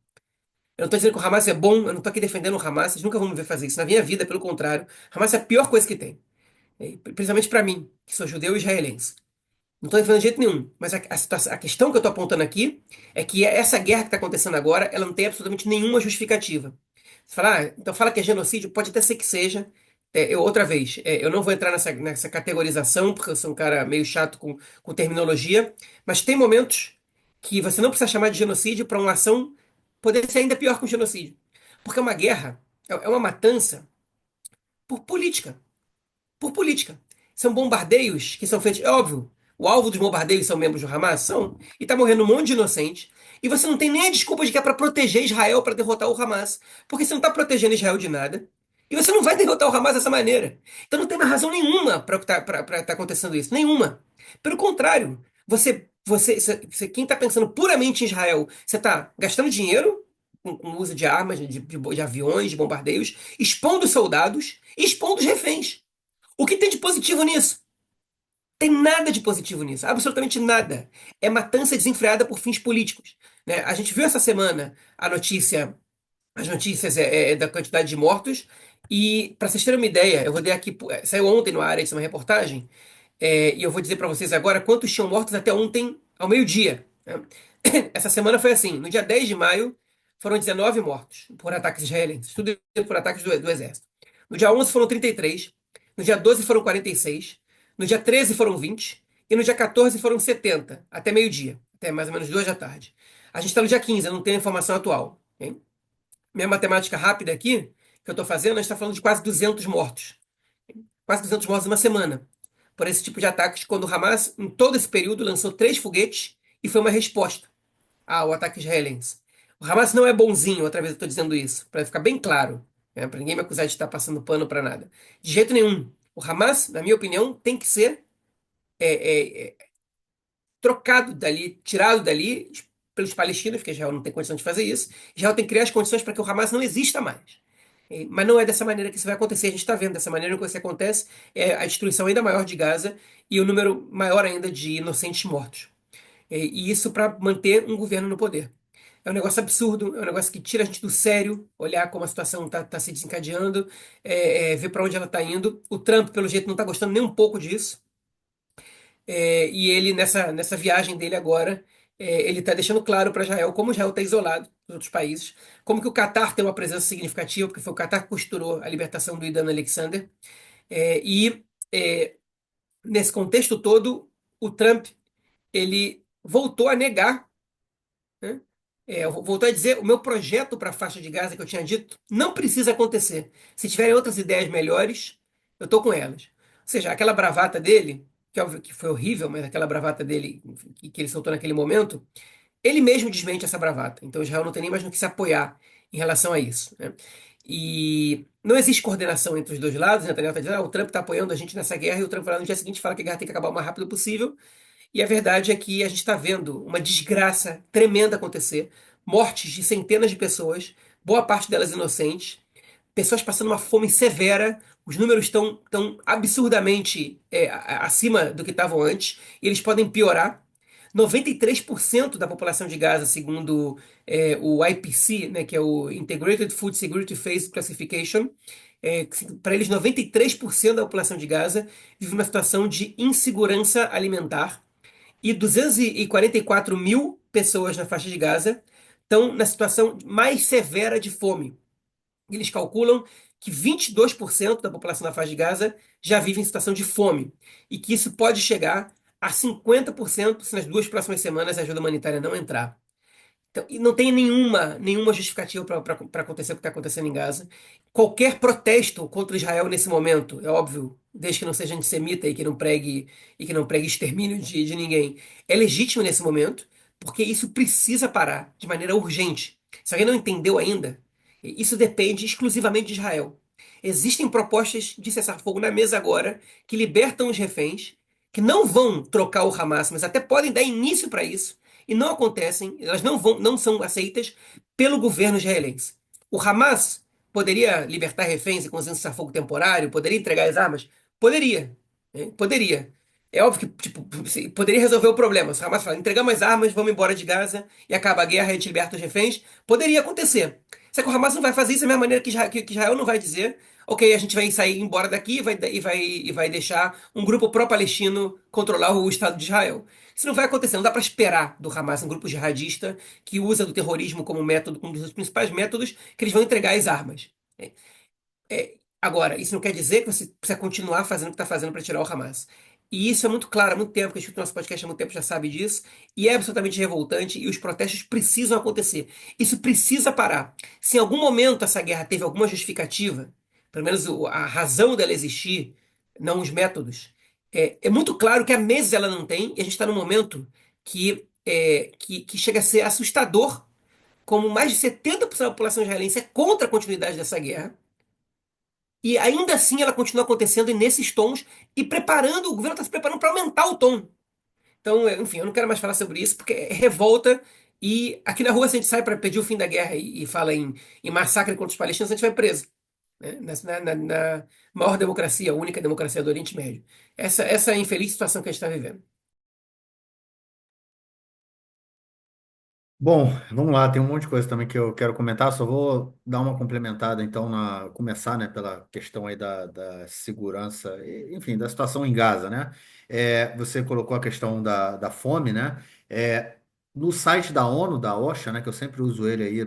Eu não estou dizendo que o Hamas é bom, eu não estou aqui defendendo o Hamas, vocês nunca vão me ver fazer isso na minha vida, pelo contrário. O Hamas é a pior coisa que tem. Principalmente para mim, que sou judeu e israelense. Não estou defendendo de jeito nenhum. Mas a questão que eu estou apontando aqui é que essa guerra que está acontecendo agora, ela não tem absolutamente nenhuma justificativa. Você fala, então fala que é genocídio, pode até ser que seja. Outra vez, eu não vou entrar nessa categorização, porque eu sou um cara meio chato com terminologia, mas tem momentos que você não precisa chamar de genocídio para uma ação poder ser ainda pior que um genocídio. Porque é uma guerra, é uma matança por política. Por política. São bombardeios que são feitos, é óbvio, o alvo dos bombardeios são membros do Hamas? São. E tá morrendo um monte de inocente. E você não tem nem a desculpa de que é para proteger Israel para derrotar o Hamas. Porque você não tá protegendo Israel de nada. E você não vai derrotar o Hamas dessa maneira. Então não tem mais razão nenhuma para tá acontecendo isso. Nenhuma. Pelo contrário, quem está pensando puramente em Israel, você está gastando dinheiro com o uso de armas, de aviões, de bombardeios, expondo soldados e expondo os reféns. O que tem de positivo nisso? Tem nada de positivo nisso, absolutamente nada. É matança desenfreada por fins políticos, né? A gente viu essa semana as notícias da quantidade de mortos, e para vocês terem uma ideia, eu vou dar aqui, saiu ontem no Área, isso é uma reportagem, e eu vou dizer para vocês agora quantos tinham mortos até ontem ao meio-dia, né? Essa semana foi assim: no dia 10 de maio foram 19 mortos por ataques israelenses, tudo por ataques do exército. No dia 11 foram 33, no dia 12 foram 46, no dia 13 foram 20 e no dia 14 foram 70, até meio-dia, até mais ou menos 2 da tarde. A gente está no dia 15, eu não tenho a informação atual. Ok? Minha matemática rápida aqui, que eu estou fazendo, a gente está falando de quase 200 mortos. Quase 200 mortos em uma semana. Por esse tipo de ataques, quando o Hamas, em todo esse período, lançou 3 foguetes e foi uma resposta ao ataque israelense. O Hamas não é bonzinho, outra vez eu estou dizendo isso, para ficar bem claro, né, para ninguém me acusar de estar passando pano para nada. De jeito nenhum. O Hamas, na minha opinião, tem que ser é, é, é, trocado dali, tirado dali pelos palestinos, porque Israel não tem condição de fazer isso. Israel tem que criar as condições para que o Hamas não exista mais. Mas não é dessa maneira que isso vai acontecer. A gente está vendo dessa maneira que isso acontece é a destruição ainda maior de Gaza e o número maior ainda de inocentes mortos. E isso para manter um governo no poder. É um negócio absurdo, é um negócio que tira a gente do sério, olhar como a situação está se desencadeando, ver para onde ela está indo. O Trump, pelo jeito, não está gostando nem um pouco disso. E ele, nessa viagem dele agora, ele está deixando claro para Israel como Israel está isolado dos outros países, como que o Catar tem uma presença significativa, porque foi o Catar que costurou a libertação do Idan Alexander. E nesse contexto todo, o Trump ele voltou a negar, né? Voltou a dizer: o meu projeto para a faixa de Gaza que eu tinha dito não precisa acontecer. Se tiverem outras ideias melhores, eu estou com elas. Ou seja, aquela bravata dele, que óbvio que foi horrível, mas aquela bravata dele que ele soltou naquele momento, ele mesmo desmente essa bravata. Então Israel não tem nem mais no que se apoiar em relação a isso, né? E não existe coordenação entre os dois lados. Netanyahu está dizendo: o Trump está apoiando a gente nessa guerra, e o Trump no dia seguinte fala que a guerra tem que acabar o mais rápido possível. E a verdade é que a gente está vendo uma desgraça tremenda acontecer, mortes de centenas de pessoas, boa parte delas inocentes, pessoas passando uma fome severa. Os números estão tão absurdamente acima do que estavam antes, e eles podem piorar. 93% da população de Gaza, segundo o IPC, né, que é o Integrated Food Security Phase Classification, para eles, 93% da população de Gaza vive uma situação de insegurança alimentar, e 244 mil pessoas na faixa de Gaza estão na situação mais severa de fome. Eles calculam que 22% da população da faixa de Gaza já vive em situação de fome, e que isso pode chegar a 50% se nas 2 próximas semanas a ajuda humanitária não entrar. Então, e não tem nenhuma justificativa para acontecer o que está acontecendo em Gaza. Qualquer protesto contra Israel nesse momento, é óbvio, desde que não seja antissemita e que não pregue extermínio de ninguém, é legítimo nesse momento, porque isso precisa parar de maneira urgente. Se alguém não entendeu ainda, isso depende exclusivamente de Israel. Existem propostas de cessar-fogo na mesa agora que libertam os reféns, que não vão trocar o Hamas, mas até podem dar início para isso, e não acontecem, elas não são aceitas pelo governo israelense. O Hamas poderia libertar reféns e conseguir um cessar-fogo temporário, poderia entregar as armas? Poderia, né? Poderia. É óbvio que tipo, poderia resolver o problema. Se o Hamas falar: entregamos as armas, vamos embora de Gaza e acaba a guerra e a gente liberta os reféns, poderia acontecer. Só que o Hamas não vai fazer isso da mesma maneira que Israel não vai dizer: ok, a gente vai sair embora daqui e vai deixar um grupo pró-palestino controlar o Estado de Israel. Isso não vai acontecer. Não dá para esperar do Hamas, um grupo jihadista que usa do terrorismo como método, um dos principais métodos, que eles vão entregar as armas. Agora, isso não quer dizer que você precisa continuar fazendo o que está fazendo para tirar o Hamas. E isso é muito claro há muito tempo, que escuta o nosso podcast há muito tempo já sabe disso, e é absolutamente revoltante, e os protestos precisam acontecer. Isso precisa parar. Se em algum momento essa guerra teve alguma justificativa, pelo menos a razão dela existir, não os métodos, é muito claro que há meses ela não tem, e a gente está num momento que chega a ser assustador, como mais de 70% da população israelense é contra a continuidade dessa guerra. E ainda assim ela continua acontecendo nesses tons, e preparando, o governo está se preparando para aumentar o tom. Então, enfim, eu não quero mais falar sobre isso, porque é revolta. E aqui na rua, se a gente sai para pedir o fim da guerra e fala em massacre contra os palestinos, a gente vai preso. né? Na maior democracia, a única democracia do Oriente Médio. Essa é a infeliz situação que a gente está vivendo. Bom, vamos lá, tem um monte de coisa também que eu quero comentar, só vou dar uma complementada, então, começar, né, pela questão aí da segurança, enfim, da situação em Gaza, né? Você colocou a questão da fome, né? No site da ONU, da OCHA, né, que eu sempre uso ele aí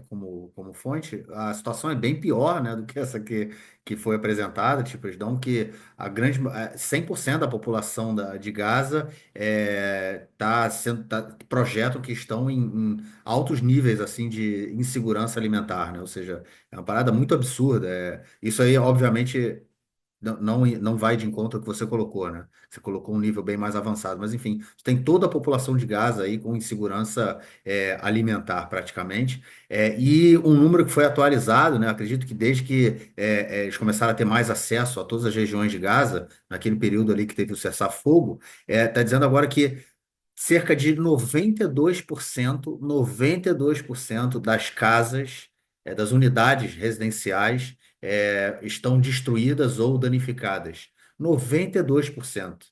como fonte, a situação é bem pior, né, do que essa que foi apresentada, tipo, eles dão que 100% da população de Gaza projetam que estão em altos níveis assim de insegurança alimentar, né? Ou seja, é uma parada muito absurda. Isso aí, obviamente, não vai de encontro ao que você colocou, né? Você colocou um nível bem mais avançado, mas enfim, tem toda a população de Gaza aí com insegurança alimentar praticamente. E um número que foi atualizado, né? Acredito que desde que eles começaram a ter mais acesso a todas as regiões de Gaza, naquele período ali que teve o cessar-fogo, está dizendo agora que cerca de 92% das casas, das unidades residenciais, estão destruídas ou danificadas. 92%.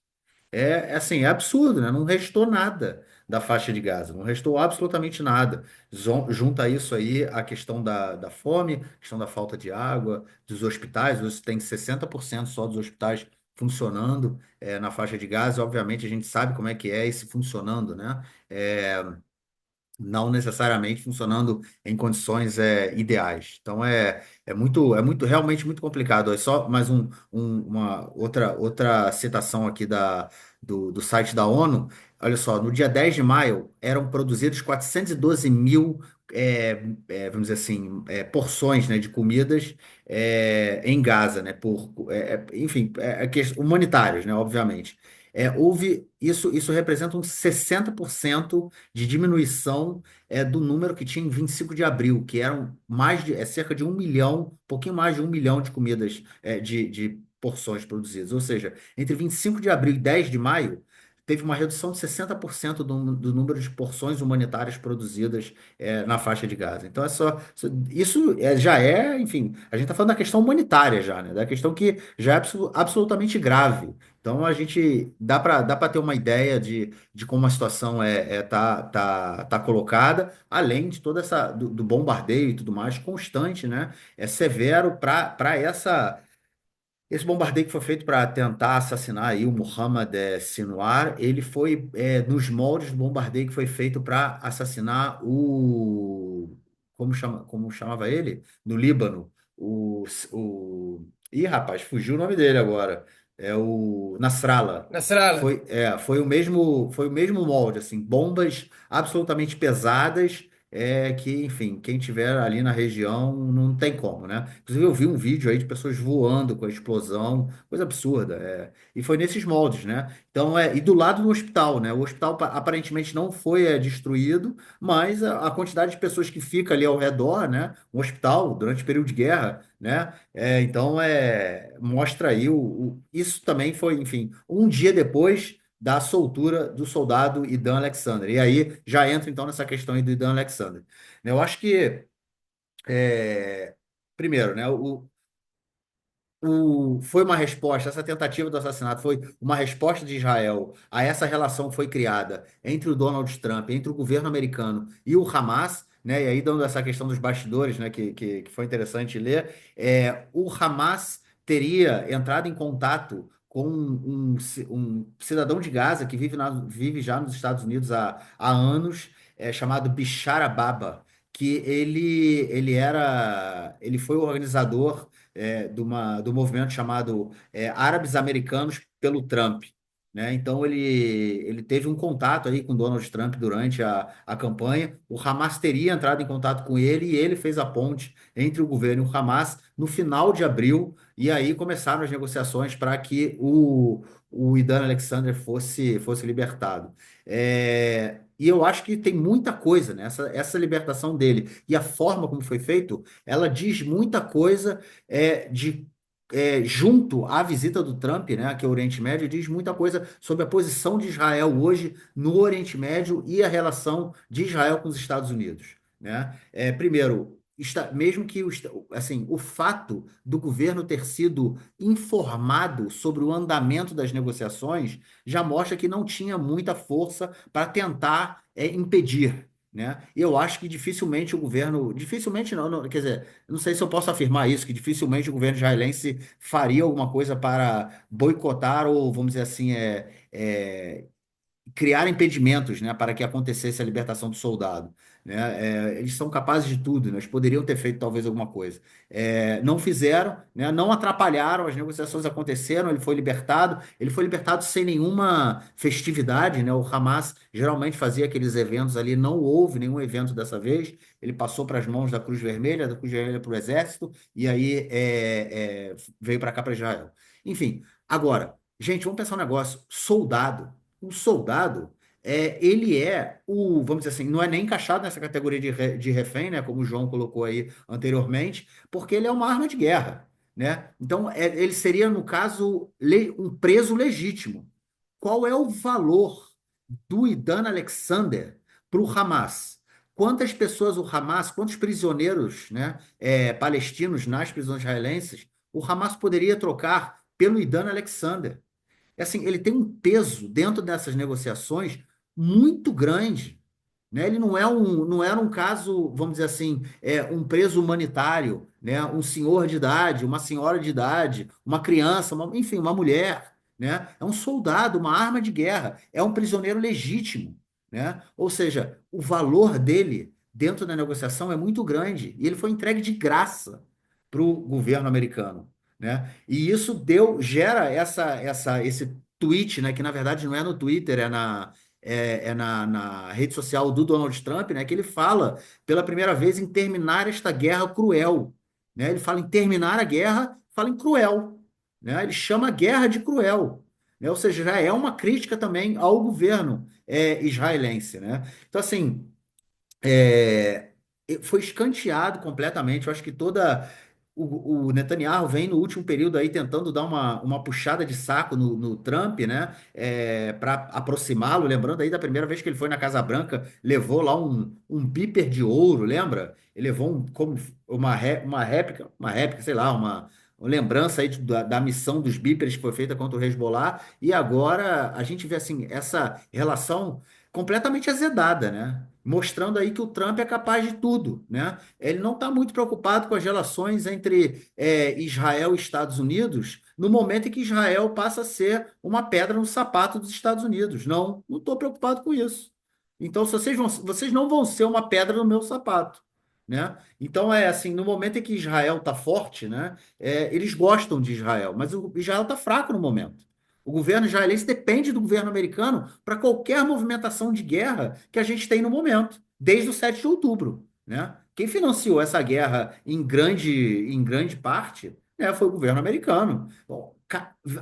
Assim, é absurdo, né? Não restou nada da faixa de Gaza, não restou absolutamente nada. Junta isso aí a questão da fome, questão da falta de água, dos hospitais, hoje tem 60% só dos hospitais funcionando na faixa de Gaza, e, obviamente a gente sabe como é que é esse funcionando, né? É, não necessariamente funcionando em condições ideais. Então realmente muito complicado. É só mais uma outra citação aqui do site da ONU. Olha só, no dia 10 de maio eram produzidos 412 mil, vamos dizer assim, porções, né, de comidas em Gaza, né, enfim, humanitárias, né, obviamente. Isso representa uns 60% de diminuição do número que tinha em 25 de abril, que eram cerca de 1 milhão, um pouquinho mais de 1 milhão de comidas, de porções produzidas. Ou seja, entre 25 de abril e 10 de maio, teve uma redução de 60% do número de porções humanitárias produzidas na faixa de Gaza. Então, isso já enfim, a gente está falando da questão humanitária já, né? Da questão que já é absolutamente grave. Então a gente dá para ter uma ideia de como a situação tá colocada, além de toda essa do bombardeio e tudo mais constante, né? É severo para esse bombardeio que foi feito para tentar assassinar aí o Mohammed Sinwar. Ele foi nos moldes do bombardeio que foi feito para assassinar como chamava ele? No Líbano, Ih, rapaz, fugiu o nome dele agora. É o Nasrallah. Nasrallah. Foi o mesmo molde, assim, bombas absolutamente pesadas, que, enfim, quem tiver ali na região não tem como, né? Inclusive, eu vi um vídeo aí de pessoas voando com a explosão, coisa absurda. E foi nesses moldes, né? Então, e do lado do hospital, né? O hospital aparentemente não foi destruído, mas a quantidade de pessoas que fica ali ao redor, né? O hospital, durante o período de guerra, né? Então, mostra aí isso também foi, enfim, um dia depois da soltura do soldado Idan Alexander. E aí já entra então nessa questão aí do Idan Alexander. Eu acho que primeiro, né, foi uma resposta, essa tentativa do assassinato foi uma resposta de Israel a essa relação que foi criada entre o Donald Trump, entre o governo americano e o Hamas, né? E aí, dando essa questão dos bastidores, né, que foi interessante ler, o Hamas teria entrado em contato com um cidadão de Gaza que vive já nos Estados Unidos há anos, chamado Bishara Baba, que ele foi o organizador do movimento chamado Árabes Americanos pelo Trump, né? Então ele teve um contato aí com Donald Trump durante a campanha. O Hamas teria entrado em contato com ele e ele fez a ponte entre o governo e o Hamas no final de abril, e aí começaram as negociações para que o Idan Alexander fosse libertado. E eu acho que tem muita coisa, né? Essa libertação dele e a forma como foi feito, ela diz muita coisa junto à visita do Trump, né, aqui ao Oriente Médio, diz muita coisa sobre a posição de Israel hoje no Oriente Médio e a relação de Israel com os Estados Unidos, né? Primeiro, mesmo que assim, o fato do governo ter sido informado sobre o andamento das negociações já mostra que não tinha muita força para tentar impedir, né? E eu acho que dificilmente o governo, dificilmente quer dizer, não sei se eu posso afirmar isso, que dificilmente o governo israelense faria alguma coisa para boicotar ou, vamos dizer assim, criar impedimentos, né, para que acontecesse a libertação do soldado, né? Eles são capazes de tudo, né? Eles poderiam ter feito talvez alguma coisa. Não fizeram, né? Não atrapalharam, as negociações aconteceram, ele foi libertado sem nenhuma festividade, né? O Hamas geralmente fazia aqueles eventos ali, não houve nenhum evento dessa vez, ele passou para as mãos da Cruz Vermelha para o exército, e aí veio para cá, para Israel. Enfim, agora, gente, vamos pensar um negócio, o soldado, ele vamos dizer assim, não é nem encaixado nessa categoria de refém, né, como o João colocou aí anteriormente, porque ele é uma arma de guerra, né? Então, ele seria, no caso, um preso legítimo. Qual é o valor do Idan Alexander para o Hamas? Quantas pessoas o Hamas, quantos prisioneiros, né, palestinos nas prisões israelenses, o Hamas poderia trocar pelo Idan Alexander? Assim, ele tem um peso dentro dessas negociações muito grande, né? Ele não era um caso, vamos dizer assim, um preso humanitário, né? Um senhor de idade, uma senhora de idade, uma criança, enfim, uma mulher, né? É um soldado, uma arma de guerra, é um prisioneiro legítimo, né? Ou seja, o valor dele dentro da negociação é muito grande e ele foi entregue de graça para o governo americano, né? E isso gera esse tweet, né? Que na verdade não é no Twitter, na rede social do Donald Trump, né, que ele fala pela primeira vez em terminar esta guerra cruel, né? Ele fala em terminar a guerra, fala em cruel, né? Ele chama a guerra de cruel, né? Ou seja, já é uma crítica também ao governo israelense, né? Então, assim, é, foi escanteado completamente. Eu acho que o Netanyahu vem no último período aí tentando dar uma puxada de saco no Trump, né? Para aproximá-lo. Lembrando aí da primeira vez que ele foi na Casa Branca, levou lá um bíper de ouro, lembra? Ele levou como uma réplica, sei lá, uma lembrança aí da missão dos bíperes que foi feita contra o Hezbollah. E agora a gente vê assim essa relação completamente azedada, né? Mostrando aí que o Trump é capaz de tudo, né? Ele não está muito preocupado com as relações entre Israel e Estados Unidos no momento em que Israel passa a ser uma pedra no sapato dos Estados Unidos. Não estou preocupado com isso. Então, se vocês não vão ser uma pedra no meu sapato, né? Então, é assim, no momento em que Israel está forte, né? Eles gostam de Israel, mas o Israel está fraco no momento. O governo israelense depende do governo americano para qualquer movimentação de guerra que a gente tem no momento, desde o 7 de outubro, né? Quem financiou essa guerra em grande parte, né, foi o governo americano. Bom,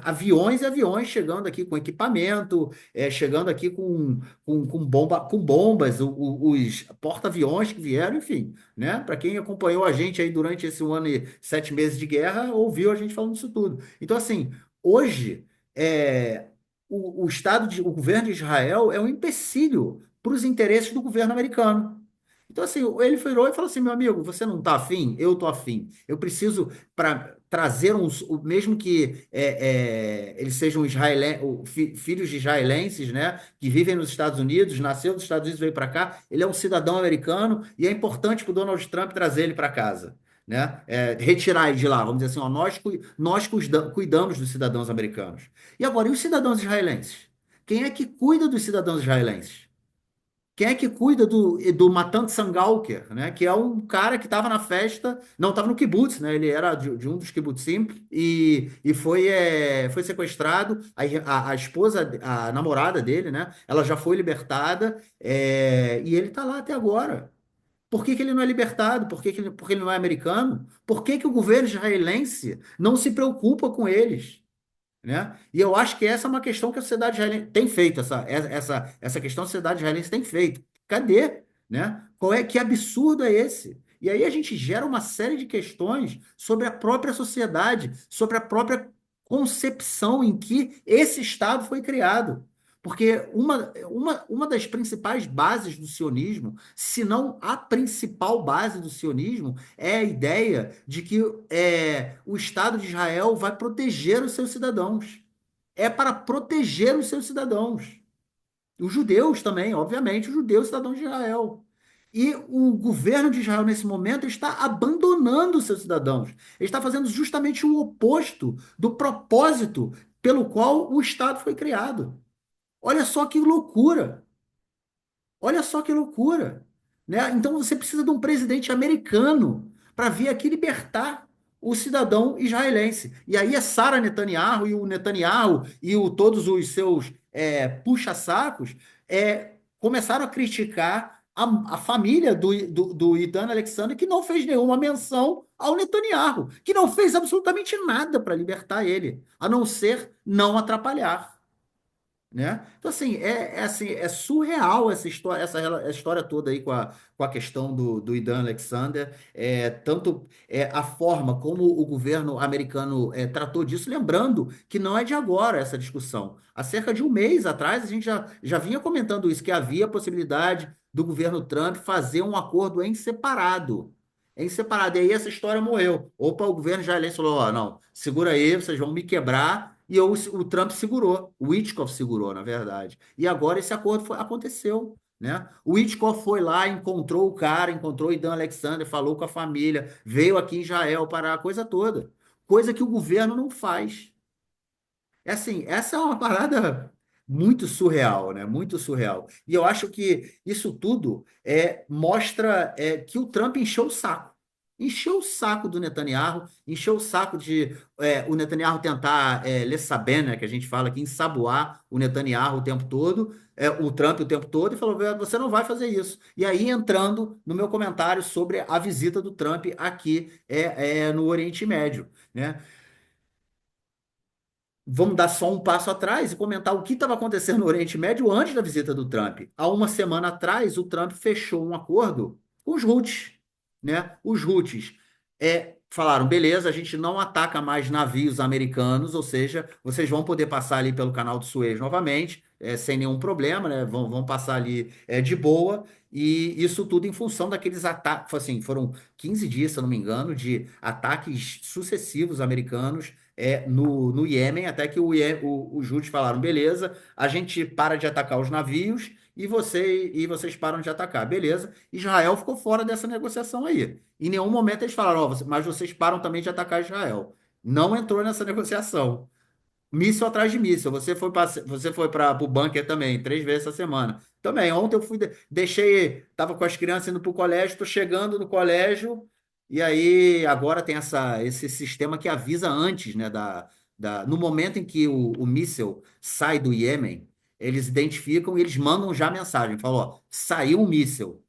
aviões e aviões chegando aqui com equipamento, chegando aqui com bombas, os porta-aviões que vieram, enfim, né? Para quem acompanhou a gente aí durante esse 1 ano e 7 meses de guerra, ouviu a gente falando isso tudo. Então, assim, hoje é, o governo de Israel é um empecilho para os interesses do governo americano. Então, assim, ele virou e falou assim: meu amigo, você não está afim? Eu estou afim. Eu preciso para trazer mesmo que eles sejam filhos de israelenses, né, que vivem nos Estados Unidos, nasceu nos Estados Unidos, veio para cá, ele é um cidadão americano e é importante para o Donald Trump trazer ele para casa. Né? Retirar ele de lá, vamos dizer assim, ó, nós cuidamos dos cidadãos americanos. E agora, e os cidadãos israelenses? Quem é que cuida dos cidadãos israelenses? Quem é que cuida do Matan Sangalker, né? Que é um cara que estava na festa, não estava no kibutz, né? Ele era de um dos kibbutzim e foi sequestrado. A esposa, a namorada dele, né? Ela já foi libertada e ele está lá até agora. Por que que ele não é libertado? Porque ele não é americano? Por que que o governo israelense não se preocupa com eles? Né? E eu acho que essa é uma questão que a sociedade israelense tem feito, essa questão a sociedade israelense tem feito. Cadê? Né? Que absurdo é esse? E aí a gente gera uma série de questões sobre a própria sociedade, sobre a própria concepção em que esse Estado foi criado. Porque uma das principais bases do sionismo, se não a principal base do sionismo, é a ideia de que o Estado de Israel vai proteger os seus cidadãos. É para proteger os seus cidadãos. Os judeus também, obviamente, os judeus cidadãos de Israel. E o governo de Israel, nesse momento, está abandonando os seus cidadãos. Ele está fazendo justamente o oposto do propósito pelo qual o Estado foi criado. Olha só que loucura! Olha só que loucura, né? Então você precisa de um presidente americano para vir aqui libertar o cidadão israelense. E aí é Sara Netanyahu e o Netanyahu e todos os seus puxa-sacos começaram a criticar a família do Idan Alexander, que não fez nenhuma menção ao Netanyahu, que não fez absolutamente nada para libertar ele, a não ser não atrapalhar, né? Então, assim, assim, é surreal essa história, essa história toda aí com a questão do Idan Alexander, tanto a forma como o governo americano tratou disso, lembrando que não é de agora essa discussão. Há cerca de um mês atrás, a gente já vinha comentando isso, que havia a possibilidade do governo Trump fazer um acordo em separado. Em separado. E aí essa história morreu. Opa, o governo israelense falou: ó, não, segura aí, vocês vão me quebrar. E o Trump segurou, o Witkoff segurou, na verdade. E agora esse acordo aconteceu, né? O Witkoff foi lá, encontrou o cara, encontrou o Idan Alexander, falou com a família, veio aqui em Israel para a coisa toda. Coisa que o governo não faz. É assim, essa é uma parada muito surreal, né? Muito surreal. E eu acho que isso tudo mostra que o Trump encheu o saco. Encheu o saco do Netanyahu, encheu o saco de o Netanyahu tentar ler saber, né? Que a gente fala aqui, ensaboar o Netanyahu o tempo todo, o Trump o tempo todo, e falou: você não vai fazer isso. E aí, entrando no meu comentário sobre a visita do Trump aqui no Oriente Médio, né? Vamos dar só um passo atrás e comentar o que estava acontecendo no Oriente Médio antes da visita do Trump. Há uma semana atrás, o Trump fechou um acordo com os Houthis, né? Os Houthis falaram: beleza, a gente não ataca mais navios americanos, ou seja, vocês vão poder passar ali pelo Canal do Suez novamente, sem nenhum problema, né? Vão passar ali de boa. E isso tudo em função daqueles ataques, assim, foram 15 dias, se eu não me engano, de ataques sucessivos americanos no Iêmen, até que os Houthis falaram: beleza, a gente para de atacar os navios e vocês param de atacar. Beleza, Israel ficou fora dessa negociação aí. Em nenhum momento eles falaram: ó, mas vocês param também de atacar Israel. Não entrou nessa negociação. Míssil atrás de míssil. Você foi para o bunker também, 3 vezes essa semana. Também, ontem eu fui, tava com as crianças indo para o colégio, estou chegando no colégio, e aí agora tem esse sistema que avisa antes, né, no momento em que o míssil sai do Iêmen, eles identificam e eles mandam já mensagem, falam: ó, saiu um míssil,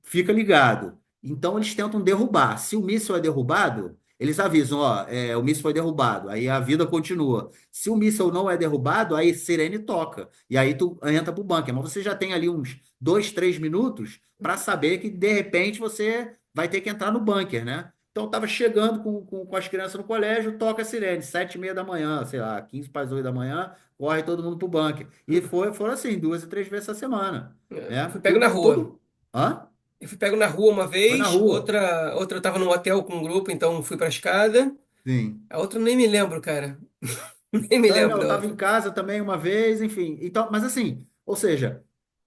fica ligado. Então eles tentam derrubar. Se o míssil é derrubado, eles avisam: ó, o míssil foi derrubado. Aí a vida continua. Se o míssil não é derrubado, aí sirene toca. E aí tu entra pro bunker. Mas você já tem ali uns 2, 3 minutos para saber que de repente você vai ter que entrar no bunker, né? Então eu tava chegando com as crianças no colégio, toca a sirene, 7h30 da manhã, sei lá, 15 para as 8 da manhã, corre todo mundo pro bunker. E foram assim, 2 e 3 vezes essa semana, Eu fui né? pego na rua. Hã? Eu fui pego na rua uma Foi na vez, rua. outra eu tava num hotel com um grupo, então fui pra escada. Sim. A outra eu nem me lembro, cara. Nem me Não, lembro não, eu da estava em outra. casa também uma vez, enfim. Então, mas assim, ou seja,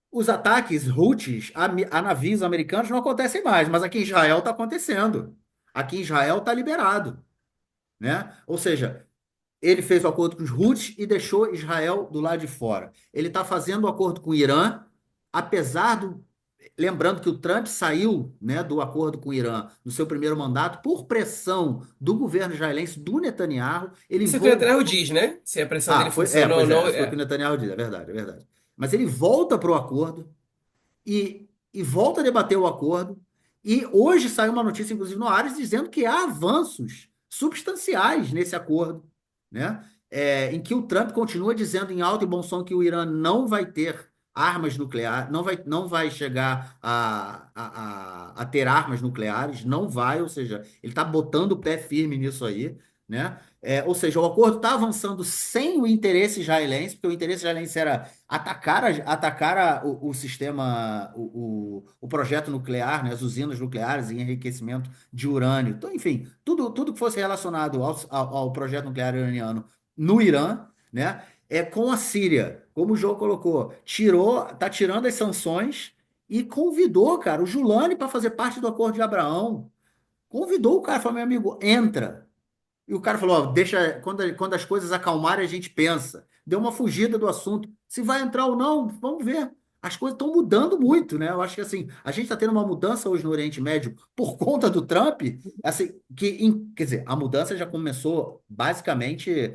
os ataques Houthis a navios americanos não acontecem mais, mas aqui em Israel está acontecendo. Aqui em Israel está liberado, né? Ou seja, ele fez o acordo com os Houthis e deixou Israel do lado de fora. Ele está fazendo o acordo com o Irã, apesar do. Lembrando que o Trump saiu, né, do acordo com o Irã no seu primeiro mandato por pressão do governo israelense, do Netanyahu. Ele Isso é o que o Netanyahu voltou. diz, né? Se a pressão dele funciona ou Pois não. é, foi o que o Netanyahu diz, é verdade, é verdade. Mas ele volta para o acordo e volta a debater o acordo. E hoje saiu uma notícia, inclusive no Ares, dizendo que há avanços substanciais nesse acordo, né? Em que o Trump continua dizendo em alto e bom som que o Irã não vai ter armas nucleares, não vai chegar a ter armas nucleares, não vai, ou seja, ele está botando o pé firme nisso aí, né? Ou seja, o acordo está avançando sem o interesse israelense, porque o interesse israelense era o sistema, o projeto nuclear, né? As usinas nucleares e enriquecimento de urânio. Então, enfim, tudo que fosse relacionado ao projeto nuclear iraniano no Irã, né? Com a Síria, como o João colocou, tá tirando as sanções e convidou, cara, o Julani para fazer parte do Acordo de Abraão. Convidou o cara, falou, meu amigo, entra. E o cara falou, ó, deixa, quando as coisas acalmarem, a gente pensa. Deu uma fugida do assunto. Se vai entrar ou não, vamos ver. As coisas estão mudando muito, né? Eu acho que assim, a gente está tendo uma mudança hoje no Oriente Médio por conta do Trump, assim, quer dizer, a mudança já começou basicamente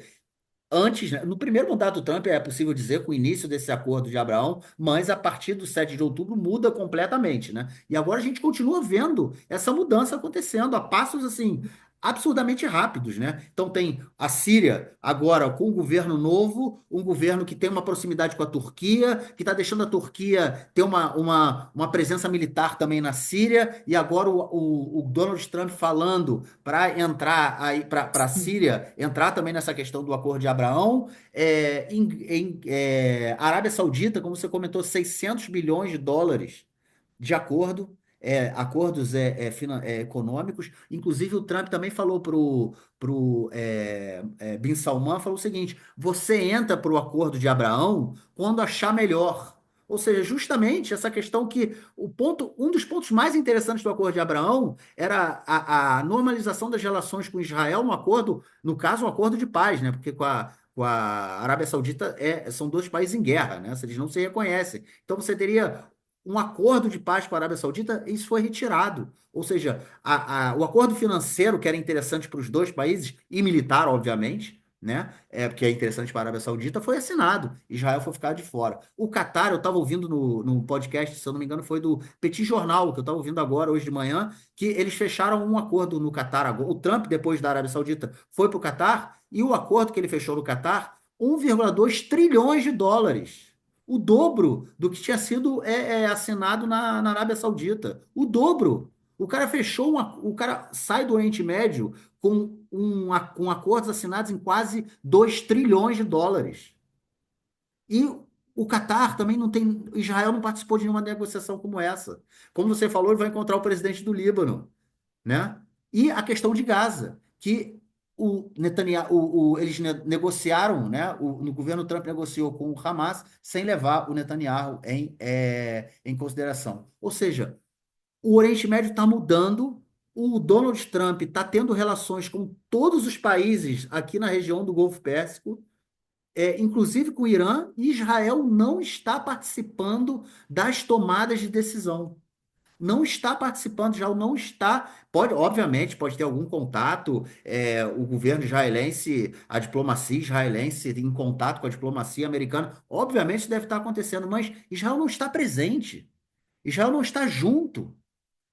antes, né? No primeiro mandato do Trump, é possível dizer, com o início desse acordo de Abraão, mas a partir do 7 de outubro muda completamente, né? E agora a gente continua vendo essa mudança acontecendo a passos assim absurdamente rápidos, né? Então tem a Síria agora com um governo novo, um governo que tem uma proximidade com a Turquia, que está deixando a Turquia ter uma presença militar também na Síria, e agora o Donald Trump falando para entrar aí para a Síria, entrar também nessa questão do Acordo de Abraão. Arábia Saudita, como você comentou, 600 bilhões de dólares de acordo, acordos econômicos. Inclusive, o Trump também falou pro Bin Salman, falou o seguinte: você entra para o acordo de Abraão quando achar melhor. Ou seja, justamente essa questão que um dos pontos mais interessantes do Acordo de Abraão era a normalização das relações com Israel no acordo, no caso, um acordo de paz, né? Porque com a Arábia Saudita são dois países em guerra, né? Eles não se reconhecem. Então você teria um acordo de paz com a Arábia Saudita, isso foi retirado. Ou seja, o acordo financeiro, que era interessante para os dois países, e militar, obviamente, né? Porque é interessante para a Arábia Saudita, foi assinado. Israel foi ficar de fora. O Catar, eu estava ouvindo no podcast, se eu não me engano, foi do Petit Jornal, que eu estava ouvindo agora, hoje de manhã, que eles fecharam um acordo no Catar agora. O Trump, depois da Arábia Saudita, foi para o Catar, e o acordo que ele fechou no Catar, 1,2 trilhões de dólares. O dobro do que tinha sido assinado na Arábia Saudita. O dobro. O cara sai do Oriente Médio com acordos assinados em quase 2 trilhões de dólares. E o Catar também não tem. Israel não participou de nenhuma negociação como essa. Como você falou, ele vai encontrar o presidente do Líbano, né? E a questão de Gaza, que o Netanyahu, eles negociaram, né? No governo Trump negociou com o Hamas sem levar o Netanyahu em consideração. Ou seja, o Oriente Médio está mudando, o Donald Trump está tendo relações com todos os países aqui na região do Golfo Pérsico, inclusive com o Irã, e Israel não está participando das tomadas de decisão, não está participando, já não está. Pode, obviamente, pode ter algum contato, o governo israelense, a diplomacia israelense em contato com a diplomacia americana. Obviamente isso deve estar acontecendo, mas Israel não está presente. Israel não está junto,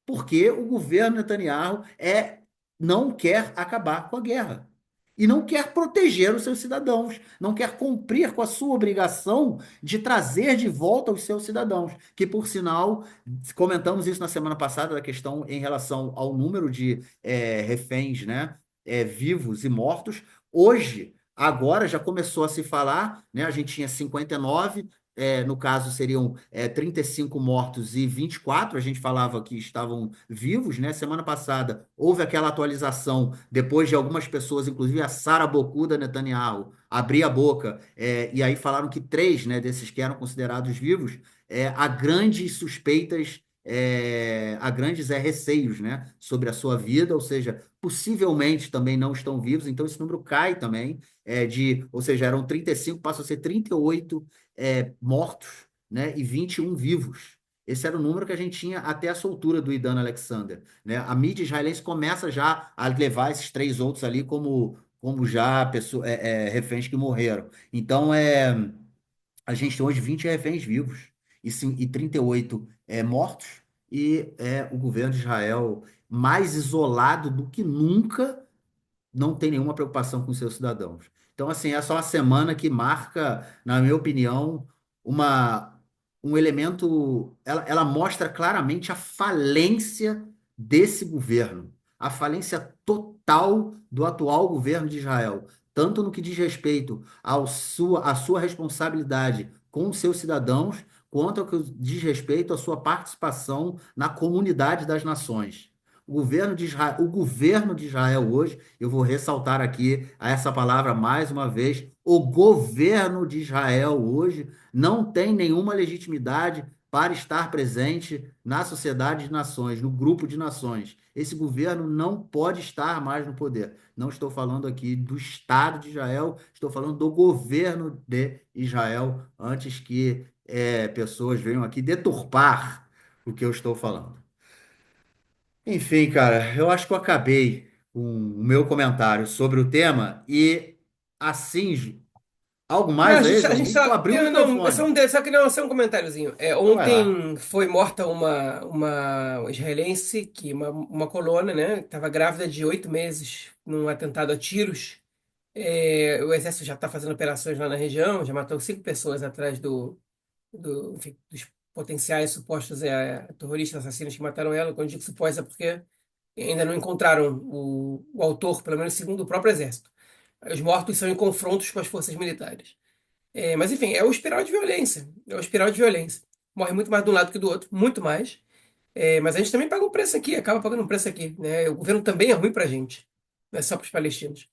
porque o governo Netanyahu não quer acabar com a guerra. E não quer proteger os seus cidadãos, não quer cumprir com a sua obrigação de trazer de volta os seus cidadãos, que, por sinal, comentamos isso na semana passada, da questão em relação ao número de reféns, né, vivos e mortos. Hoje, agora já começou a se falar, né, a gente tinha 59, no caso seriam 35 mortos e 24, a gente falava que estavam vivos, né? Semana passada houve aquela atualização, depois de algumas pessoas, inclusive a Sara Bocuda Netanyahu, abrir a boca, e aí falaram que três, né, desses que eram considerados vivos, há grandes suspeitas, há grandes receios, né, sobre a sua vida, ou seja, possivelmente também não estão vivos, então esse número cai também, ou seja, eram 35, passam a ser 38 mortos, né, e 21 vivos. Esse era o número que a gente tinha até a soltura do Idan Alexander, né? A mídia israelense começa já a levar esses três outros ali como já reféns que morreram. Então, a gente tem hoje 20 reféns vivos e 38 mortos, e o governo de Israel mais isolado do que nunca, não tem nenhuma preocupação com seus cidadãos. Então, assim, essa é uma semana que marca, na minha opinião, um elemento. Ela mostra claramente a falência desse governo. a falência total do atual governo de Israel, tanto no que diz respeito à sua responsabilidade com os seus cidadãos, quanto ao que diz respeito à sua participação na comunidade das nações. O governo de Israel hoje, eu vou ressaltar aqui essa palavra mais uma vez, o governo de Israel hoje não tem nenhuma legitimidade para estar presente na sociedade de nações, no grupo de nações. Esse governo não pode estar mais no poder. Não estou falando aqui do Estado de Israel, estou falando do governo de Israel, antes que pessoas venham aqui deturpar o que eu estou falando. Enfim, cara, eu acho que eu acabei com o meu comentário sobre o tema e assim, algo Não, mais aí, a João? gente Nem tu só. abriu o Não, microfone. só que não, só um comentáriozinho. Então vai lá. Ontem foi morta uma israelense, uma colona, né? Estava grávida de 8 meses num atentado a tiros. O exército já está fazendo operações lá na região, já matou 5 pessoas atrás enfim, dos potenciais supostos terroristas assassinos que mataram ela. Quando eu digo supostos é porque ainda não encontraram o autor, pelo menos segundo o próprio exército. Os mortos são em confrontos com as forças militares. Mas enfim, é o espiral de violência. É o espiral de violência. Morre muito mais de um lado que do outro, muito mais. Mas a gente também paga um preço aqui, acaba pagando um preço aqui, né? O governo também é ruim pra gente, não é só para os palestinos.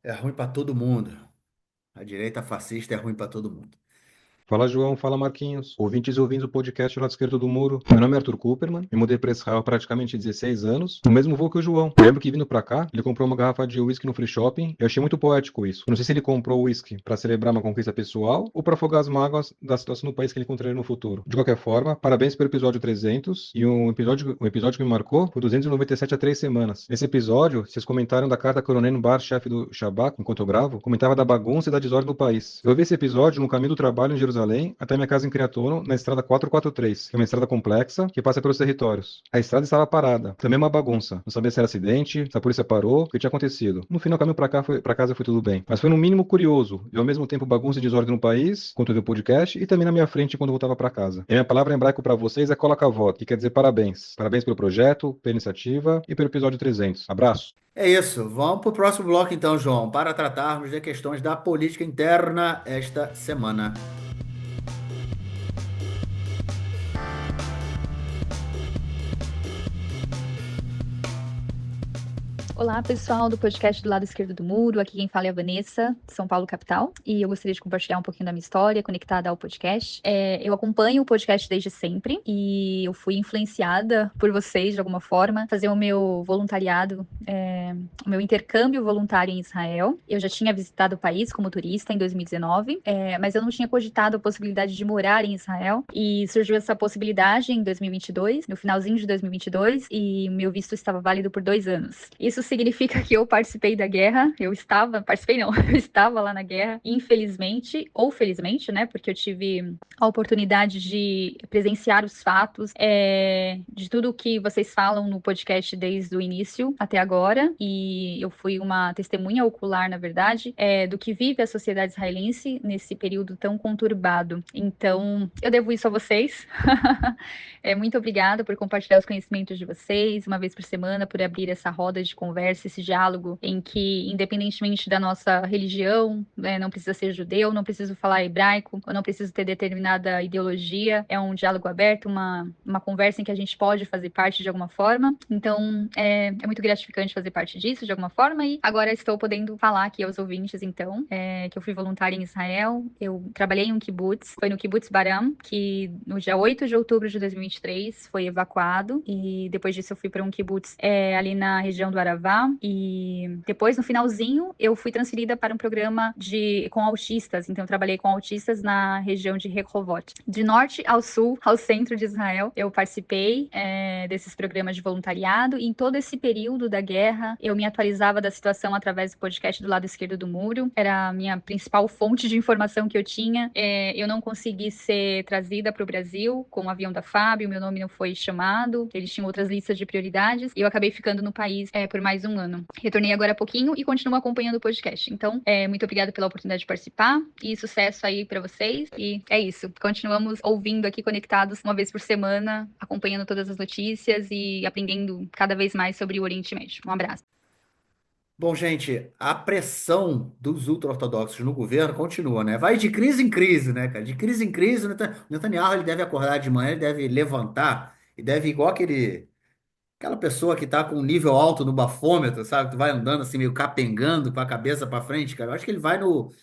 É ruim para todo mundo. A direita fascista é ruim para todo mundo. Fala João, fala Marquinhos. Ouvintes e ouvintes do podcast do lado esquerdo do muro. Meu nome é Arthur Cooperman, me mudei para Israel há praticamente 16 anos, no mesmo voo que o João. Eu lembro que vindo para cá, ele comprou uma garrafa de uísque no free shopping, eu achei muito poético isso. Eu não sei se ele comprou o uísque para celebrar uma conquista pessoal ou para afogar as mágoas da situação do país que ele encontraria no futuro. De qualquer forma, parabéns pelo episódio 300 e um episódio que me marcou foi 297 há 3 semanas. Nesse episódio, vocês comentaram da carta Coronel Bar, chefe do Shabak, enquanto eu gravo, comentava da bagunça e da desordem do país. Eu vi esse episódio no caminho do trabalho em Jerusalém até minha casa em Criatono, na estrada 443, que é uma estrada complexa que passa pelos territórios. A estrada estava parada, também uma bagunça. Não sabia se era acidente, se a polícia parou, o que tinha acontecido. No final, o caminho para casa foi tudo bem. Mas foi no mínimo curioso, e ao mesmo tempo bagunça e desordem no país, quando eu vi o podcast, e também na minha frente quando eu voltava para casa. E a minha palavra em hebraico para vocês é kolakavod, que quer dizer parabéns. Parabéns pelo projeto, pela iniciativa e pelo episódio 300. Abraço! É isso. Vamos para o próximo bloco então, João, para tratarmos de questões da política interna esta semana. Olá, pessoal do podcast do lado esquerdo do muro. Aqui quem fala é a Vanessa, de São Paulo, capital. E eu gostaria de compartilhar um pouquinho da minha história conectada ao podcast. Eu acompanho o podcast desde sempre e eu fui influenciada por vocês, de alguma forma, fazer o meu voluntariado, o meu intercâmbio voluntário em Israel. Eu já tinha visitado o país como turista em 2019, mas eu não tinha cogitado a possibilidade de morar em Israel. E surgiu essa possibilidade em 2022, no finalzinho de 2022, e meu visto estava válido por 2 anos. Isso significa que eu participei da guerra, eu estava lá na guerra, infelizmente, ou felizmente, né, porque eu tive a oportunidade de presenciar os fatos, de tudo o que vocês falam no podcast desde o início até agora, e eu fui uma testemunha ocular, na verdade, do que vive a sociedade israelense nesse período tão conturbado. Então, eu devo isso a vocês. Muito obrigada por compartilhar os conhecimentos de vocês, uma vez por semana, por abrir essa roda de conversa, esse diálogo em que, independentemente da nossa religião, não precisa ser judeu, não preciso falar hebraico, eu não preciso ter determinada ideologia, é um diálogo aberto, uma conversa em que a gente pode fazer parte de alguma forma. Então, é muito gratificante fazer parte disso, de alguma forma, e agora estou podendo falar aqui aos ouvintes, então, que eu fui voluntária em Israel, eu trabalhei em um kibbutz, foi no kibbutz Baram, que no dia 8 de outubro de 2023 foi evacuado, e depois disso eu fui para um kibbutz ali na região do Arava, e depois, no finalzinho, eu fui transferida para um programa com autistas. Então, eu trabalhei com autistas na região de Rehovot. De norte ao sul, ao centro de Israel, eu participei desses programas de voluntariado. E em todo esse período da guerra, eu me atualizava da situação através do podcast do lado esquerdo do muro. Era a minha principal fonte de informação que eu tinha. Eu não consegui ser trazida para o Brasil com o avião da FAB, o meu nome não foi chamado. Eles tinham outras listas de prioridades. E eu acabei ficando no país por mais mais um ano. Retornei agora há pouquinho e continuo acompanhando o podcast. Então, muito obrigada pela oportunidade de participar e sucesso aí para vocês. E é isso. Continuamos ouvindo aqui conectados uma vez por semana, acompanhando todas as notícias e aprendendo cada vez mais sobre o Oriente Médio. Um abraço. Bom, gente, a pressão dos ultra-ortodoxos no governo continua, né? Vai de crise em crise, né, cara? De crise em crise, o Netanyahu ele deve acordar de manhã, ele deve levantar e deve, igual aquela pessoa que tá com um nível alto no bafômetro, sabe? Tu vai andando assim, meio capengando com a cabeça pra frente, cara. Eu acho que ele vai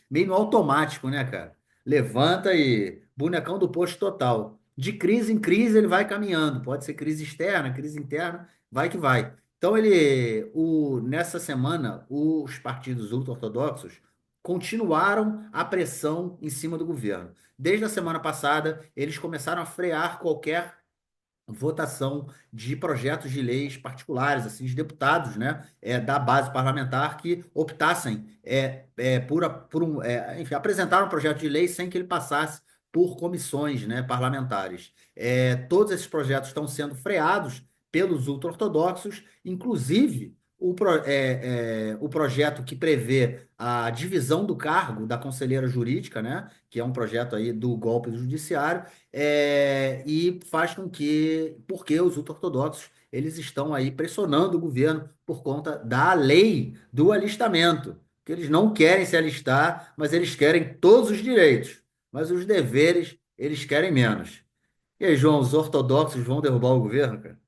meio no automático, né, cara? Levanta e bonecão do posto total. De crise em crise ele vai caminhando. Pode ser crise externa, crise interna, vai que vai. Então nessa semana, os partidos ultra-ortodoxos continuaram a pressão em cima do governo. Desde a semana passada, eles começaram a frear qualquer votação de projetos de leis particulares, assim, de deputados, né, da base parlamentar que optassem enfim, apresentaram um projeto de lei sem que ele passasse por comissões, né, parlamentares. Todos esses projetos estão sendo freados pelos ultra-ortodoxos, inclusive o projeto que prevê a divisão do cargo da conselheira jurídica, né, que é um projeto aí do golpe do judiciário, e faz com porque os ultra-ortodoxos, eles estão aí pressionando o governo por conta da lei do alistamento, que eles não querem se alistar, mas eles querem todos os direitos, mas os deveres eles querem menos. E aí, João, os ortodoxos vão derrubar o governo, cara?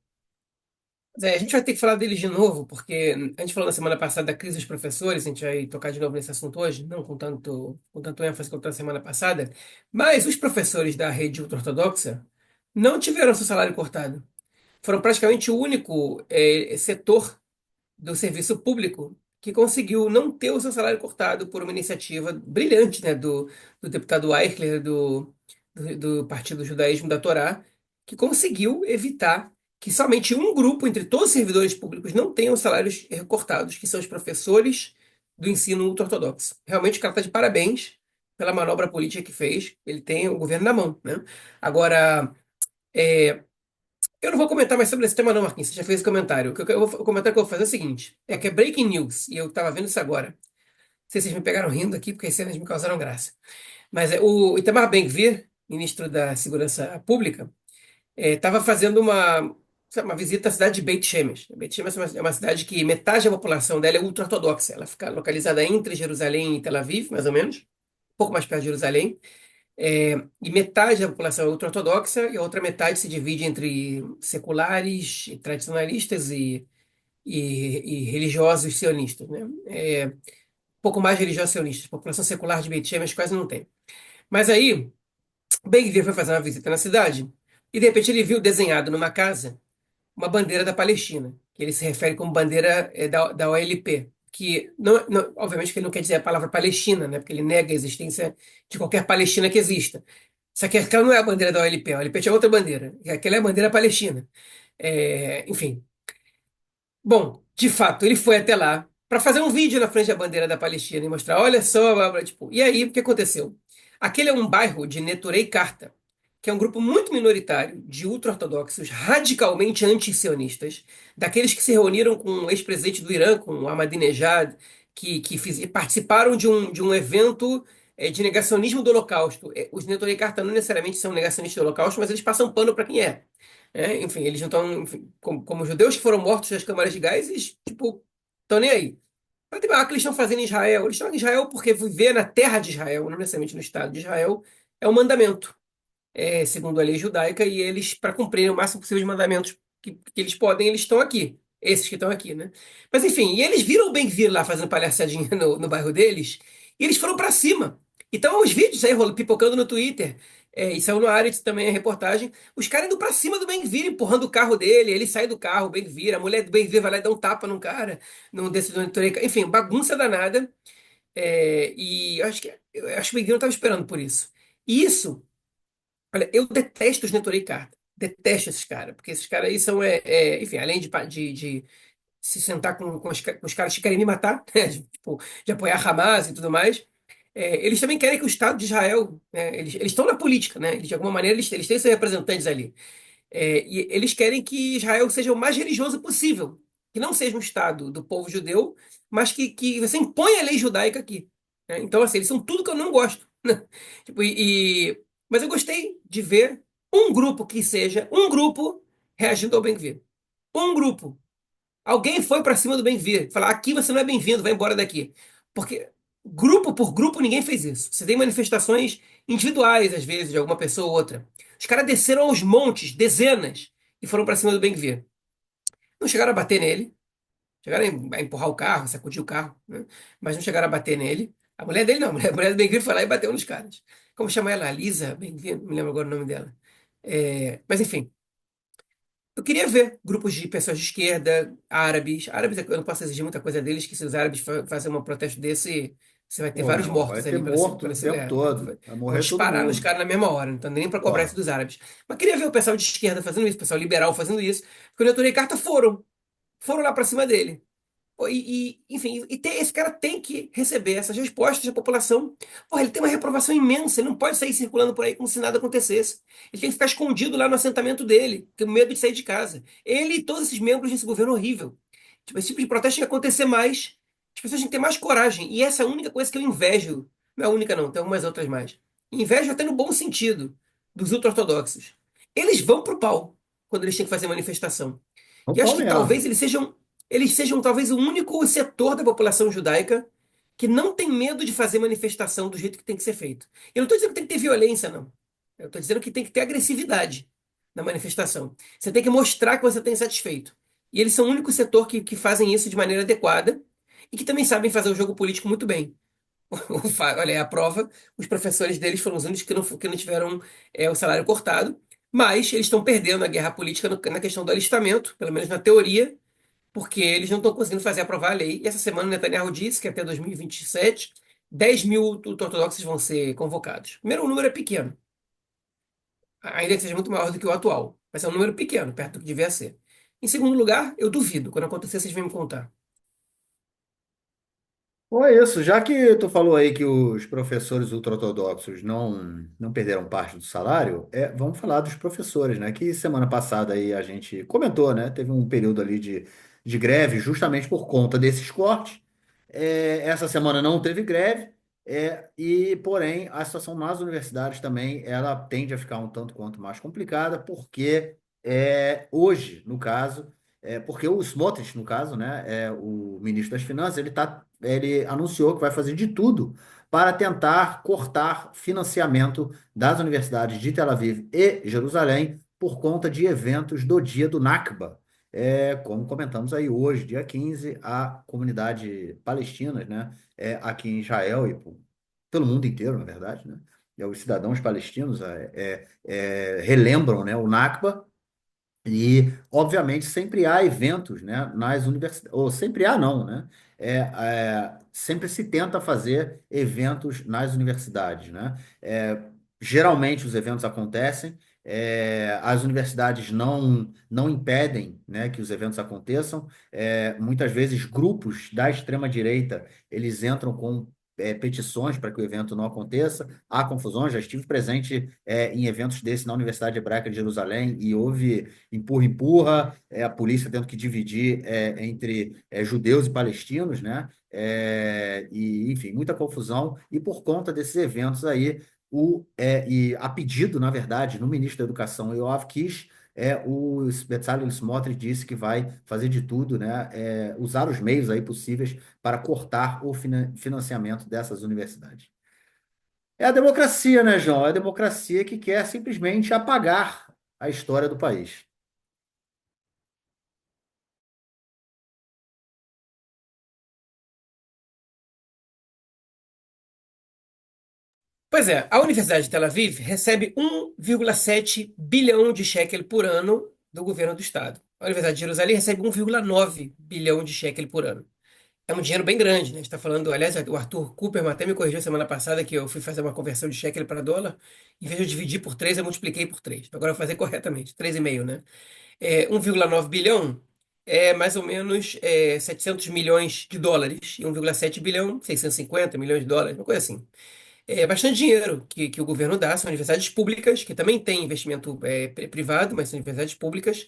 A gente vai ter que falar deles de novo, porque a gente falou na semana passada da crise dos professores, a gente vai tocar de novo nesse assunto hoje, não com tanto ênfase quanto na semana passada, mas os professores da rede ultra-ortodoxa não tiveram seu salário cortado. Foram praticamente o único setor do serviço público que conseguiu não ter o seu salário cortado por uma iniciativa brilhante, né, do deputado Eichler, do Partido Judaísmo da Torá, que conseguiu evitar que somente um grupo entre todos os servidores públicos não tenham salários cortados, que são os professores do ensino ultra-ortodoxo. Realmente o cara está de parabéns pela manobra política que fez, ele tem o governo na mão, né? Agora, eu não vou comentar mais sobre esse tema não, Marquinhos, você já fez esse comentário. O comentário que eu vou fazer é o seguinte, que é breaking news, e eu estava vendo isso agora. Não sei se vocês me pegaram rindo aqui, porque as cenas me causaram graça. Mas o Itamar Ben-Gvir, ministro da Segurança Pública, estava fazendo uma visita à cidade de Beit Shemesh. Beit Shemesh é uma cidade que metade da população dela é ultra-ortodoxa. Ela fica localizada entre Jerusalém e Tel Aviv, mais ou menos, um pouco mais perto de Jerusalém. E metade da população é ultra-ortodoxa e a outra metade se divide entre seculares, tradicionalistas e religiosos sionistas, né? Pouco mais religiosos sionistas. A população secular de Beit Shemesh quase não tem. Mas aí, Ben-Gvir foi fazer uma visita na cidade e de repente ele viu desenhado numa casa uma bandeira da Palestina, que ele se refere como bandeira da OLP, que obviamente que ele não quer dizer a palavra Palestina, né? Porque ele nega a existência de qualquer Palestina que exista. Só que aquela não é a bandeira da OLP, a OLP tinha outra bandeira, e aquela é a bandeira palestina. Enfim. Bom, de fato, ele foi até lá para fazer um vídeo na frente da bandeira da Palestina e mostrar, olha só, blá, blá, tipo, e aí o que aconteceu? Aquele é um bairro de Neturei Karta, que é um grupo muito minoritário de ultra-ortodoxos radicalmente anti-sionistas, daqueles que se reuniram com o ex-presidente do Irã, com o Ahmadinejad, que participaram de um evento de negacionismo do Holocausto. Os Neturei Karta não necessariamente são negacionistas do Holocausto, mas eles passam pano para quem é. Enfim, eles não estão, como judeus que foram mortos nas câmaras de gás, eles, tipo, estão nem aí. Mas o que eles estão fazendo em Israel? Eles estão em Israel porque viver na terra de Israel, não necessariamente no Estado de Israel, é um mandamento, segundo a lei judaica, e eles, para cumprirem o máximo possível de mandamentos que eles podem, eles estão aqui. Esses que estão aqui, né? Mas enfim, e eles viram o Ben-Gvir lá fazendo palhaçadinha no bairro deles, e eles foram para cima. Então, os vídeos aí pipocando no Twitter, e saiu no Haaretz também a reportagem, os caras indo pra cima do Ben-Gvir, empurrando o carro dele, ele sai do carro, o Ben-Gvir, a mulher do Ben-Gvir vai lá e dá um tapa num cara, num desse do enfim, bagunça danada, e eu acho que o Ben-Gvir não estava esperando por isso. E isso, olha, eu detesto os Neturei Karta, detesto esses caras, porque esses caras aí são, enfim, além de se sentar com os caras que querem me matar, né, tipo, de apoiar Hamas e tudo mais, eles também querem que o Estado de Israel, né, eles estão na política, né, de alguma maneira eles têm seus representantes ali. E eles querem que Israel seja o mais religioso possível. que não seja um Estado do povo judeu, mas que você impõe a lei judaica aqui. Né? Então, assim, eles são tudo que eu não gosto. Né? Tipo, mas eu gostei de ver um grupo que seja um grupo reagindo ao Ben-Gvir. Um grupo. Alguém foi para cima do Ben-Gvir, falar: aqui você não é bem-vindo, vai embora daqui. Porque grupo por grupo ninguém fez isso. Você tem manifestações individuais, às vezes, de alguma pessoa ou outra. Os caras desceram aos montes, dezenas, e foram para cima do Ben-Gvir. Não chegaram a bater nele, chegaram a empurrar o carro, sacudir o carro, né? Mas não chegaram a bater nele. A mulher dele não, a mulher do Ben-Gvir foi lá e bateu nos caras. Como chama ela? Lisa Ben-Gvir? Não me lembro agora o nome dela. Mas enfim. Eu queria ver grupos de pessoas de esquerda, árabes. Árabes, eu não posso exigir muita coisa deles, que se os árabes fazerem um protesto desse, você vai ter Pô, meu vários irmão, vai mortos ter ali morto o pela tempo todo. Vai vão morrer todo disparar nos mundo. caras na mesma hora, não tá nem para cobrar isso Porra. dos árabes. Mas queria ver o pessoal de esquerda fazendo isso, o pessoal liberal fazendo isso, porque o Neto e Carta foram lá para cima dele. Pô, enfim, esse cara tem que receber essas respostas da população. Porra, ele tem uma reprovação imensa, ele não pode sair circulando por aí como se nada acontecesse. Ele tem que ficar escondido lá no assentamento dele, com medo de sair de casa. Ele e todos esses membros desse governo horrível. Tipo, esse tipo de protesto tem que acontecer mais. As pessoas têm que ter mais coragem. E essa é a única coisa que eu invejo. Não é a única, não, tem algumas outras mais. Invejo até no bom sentido, dos ultra-ortodoxos. Eles vão pro pau quando eles têm que fazer manifestação. Não E acho pau que talvez mesmo. eles sejam talvez o único setor da população judaica que não tem medo de fazer manifestação do jeito que tem que ser feito. Eu não estou dizendo que tem que ter violência, não. Eu estou dizendo que tem que ter agressividade na manifestação. Você tem que mostrar que você está insatisfeito. E eles são o único setor que fazem isso de maneira adequada e que também sabem fazer o jogo político muito bem. Olha, é a prova, os professores deles foram os únicos que não tiveram o salário cortado, mas eles estão perdendo a guerra política na questão do alistamento, pelo menos na teoria, porque eles não estão conseguindo fazer aprovar a lei. E essa semana o Netanyahu disse que até 2027, 10 mil ortodoxos vão ser convocados. Primeiro, o número é pequeno, ainda que seja muito maior do que o atual, mas é um número pequeno, perto do que devia ser. Em segundo lugar, eu duvido. Quando acontecer, vocês vêm me contar. Bom, é isso. Já que tu falou aí que os professores ultra-ortodoxos não perderam parte do salário, vamos falar dos professores, né? Que semana passada aí a gente comentou, né? Teve um período ali de greve justamente por conta desses cortes. Essa semana não teve greve, porém a situação nas universidades também ela tende a ficar um tanto quanto mais complicada, porque hoje, no caso, porque o Smotrich, no caso, né, o ministro das Finanças, ele anunciou que vai fazer de tudo para tentar cortar financiamento das universidades de Tel Aviv e Jerusalém por conta de eventos do dia do Nakba. Como comentamos aí hoje, dia 15, a comunidade palestina, né, aqui em Israel e pelo mundo inteiro, na verdade, né, os cidadãos palestinos relembram, né, o Nakba, e, obviamente, sempre há eventos, né, nas universidades, ou sempre há, não, né? Sempre se tenta fazer eventos nas universidades, né? Geralmente os eventos acontecem, as universidades não impedem, né, que os eventos aconteçam. Muitas vezes grupos da extrema-direita, eles entram com petições para que o evento não aconteça. Há confusões, já estive presente em eventos desses na Universidade Hebraica de Jerusalém e houve empurra-empurra, a polícia tendo que dividir entre judeus e palestinos, né? Enfim, muita confusão. E por conta desses eventos aí, e a pedido, na verdade, no ministro da Educação, Yoav Kish, o Bezalel Smotrich disse que vai fazer de tudo, né? Usar os meios aí possíveis para cortar o financiamento dessas universidades. É a democracia, né, João? É a democracia que quer simplesmente apagar a história do país. Pois é, a Universidade de Tel Aviv recebe 1,7 bilhão de shekel por ano do governo do estado. A Universidade de Jerusalém recebe 1,9 bilhão de shekel por ano. É um dinheiro bem grande, né? A gente está falando, aliás, o Arthur Cooperman até me corrigiu semana passada que eu fui fazer uma conversão de shekel para dólar. Em vez de eu dividir por 3, eu multipliquei por 3. Agora eu vou fazer corretamente, 3,5, né? 1,9 bilhão é mais ou menos 700 milhões de dólares. E 1,7 bilhão, 650 milhões de dólares, uma coisa assim. É bastante dinheiro que o governo dá, são universidades públicas, que também têm investimento privado, mas são universidades públicas.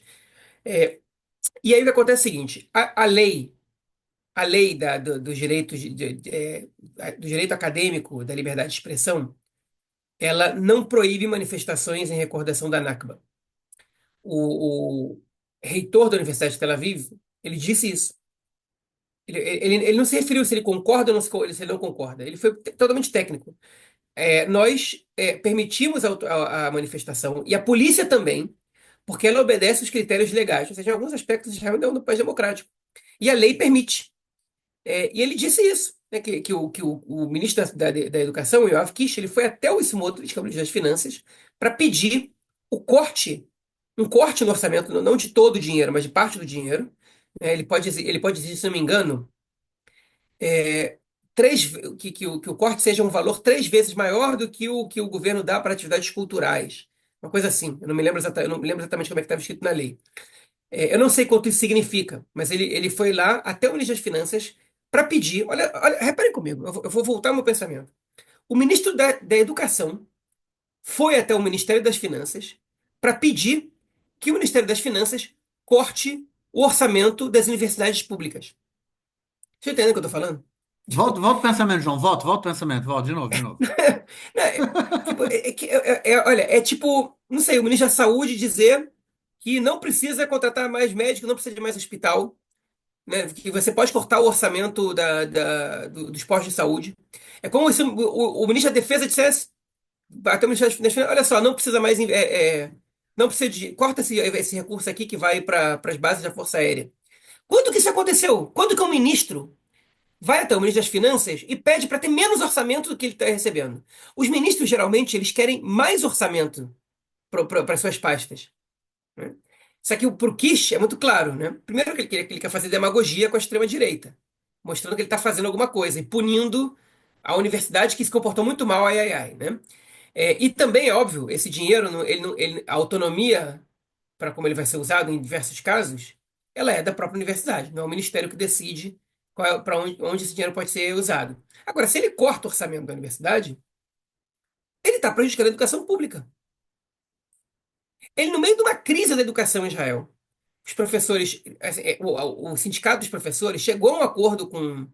E aí o que acontece é o seguinte: a lei dos direitos do direito acadêmico, da liberdade de expressão, ela não proíbe manifestações em recordação da Nakba. O reitor da Universidade de Tel Aviv, ele disse isso. Ele não se referiu se ele concorda ou não se ele não concorda. Ele foi totalmente técnico. Nós permitimos a manifestação, e a polícia também, porque ela obedece os critérios legais. Ou seja, em alguns aspectos, Israel ainda é um país democrático. E a lei permite. E ele disse isso, né, que o ministro da Educação, o Yoav Kish, ele foi até o Smotrich, que é o ministro das Finanças, para pedir o corte, um corte no orçamento, não de todo o dinheiro, mas de parte do dinheiro. Ele pode dizer, se não me engano, é, que o corte seja um valor 3 vezes maior do que o governo dá para atividades culturais. Uma coisa assim. Eu não me lembro exatamente como é que estava escrito na lei. Eu não sei quanto isso significa, mas ele foi lá até o ministro das Finanças para pedir. Olha, olha, reparem comigo, eu vou voltar ao meu pensamento. O ministro da Educação foi até o Ministério das Finanças para pedir que o Ministério das Finanças corte o orçamento das universidades públicas. Você entende o que eu estou falando? Volta, Tipo, volta o pensamento, João. Volta o pensamento. Volta, de novo, de novo. tipo, olha, é tipo, não sei, o ministro da Saúde dizer que não precisa contratar mais médico, não precisa de mais hospital, né? Que você pode cortar o orçamento dos postos de saúde. É como se o ministro da Defesa dissesse, até o ministro das Finanças, olha só, não precisa mais, não precisa corta esse recurso aqui que vai para as bases da Força Aérea. Quando que isso aconteceu? Quando que um ministro vai até o ministro das Finanças e pede para ter menos orçamento do que ele está recebendo? Os ministros, geralmente, eles querem mais orçamento para suas pastas, né? Só que pro Kish é muito claro, né? Primeiro que ele quer fazer demagogia com a extrema-direita, mostrando que ele está fazendo alguma coisa e punindo a universidade que se comportou muito mal, ai, ai, ai, né? E também, é óbvio, esse dinheiro, a autonomia para como ele vai ser usado em diversos casos, ela é da própria universidade, não é o ministério que decide para onde esse dinheiro pode ser usado. Agora, se ele corta o orçamento da universidade, ele está prejudicando a educação pública. Ele, no meio de uma crise da educação em Israel, os professores, assim, o sindicato dos professores chegou a um acordo com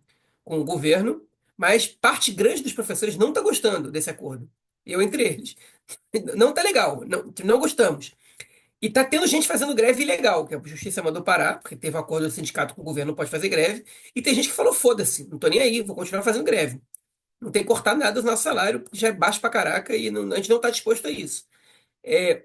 o governo, mas parte grande dos professores não está gostando desse acordo. Eu entre eles. Não está legal, não gostamos. E está tendo gente fazendo greve ilegal, que a justiça mandou parar, porque teve um acordo do sindicato com o governo, não pode fazer greve. E tem gente que falou: foda-se, não tô nem aí, vou continuar fazendo greve. Não tem que cortar nada do nosso salário, porque já é baixo pra caraca e a gente não está disposto a isso. É,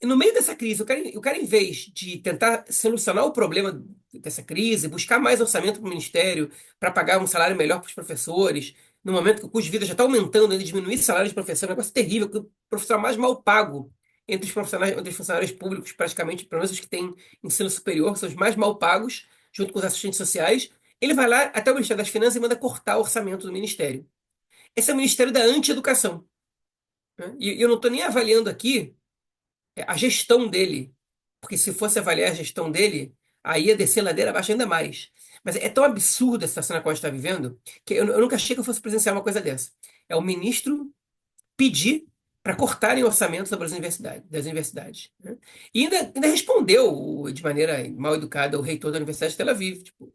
e no meio dessa crise, o cara, em vez de tentar solucionar o problema dessa crise, buscar mais orçamento para o ministério, para pagar um salário melhor para os professores, no momento que o custo de vida já está aumentando, ele diminuir o salário de professor, é um negócio terrível, que o profissional mais mal pago entre os profissionais, entre os funcionários públicos, praticamente, pelo menos os que têm ensino superior, são os mais mal pagos, junto com os assistentes sociais. Ele vai lá até o Ministério das Finanças e manda cortar o orçamento do ministério. Esse é o Ministério da Anti-Educação, né? E eu não estou nem avaliando aqui a gestão dele. Porque se fosse avaliar a gestão dele, aí ia descer ladeira abaixo ainda mais. Mas é tão absurda a situação na qual a gente está vivendo que eu nunca achei que eu fosse presenciar uma coisa dessa. É o ministro pedir para cortarem o orçamento sobre das universidades, né? E ainda respondeu de maneira mal educada o reitor da Universidade de Tel Aviv. Tipo,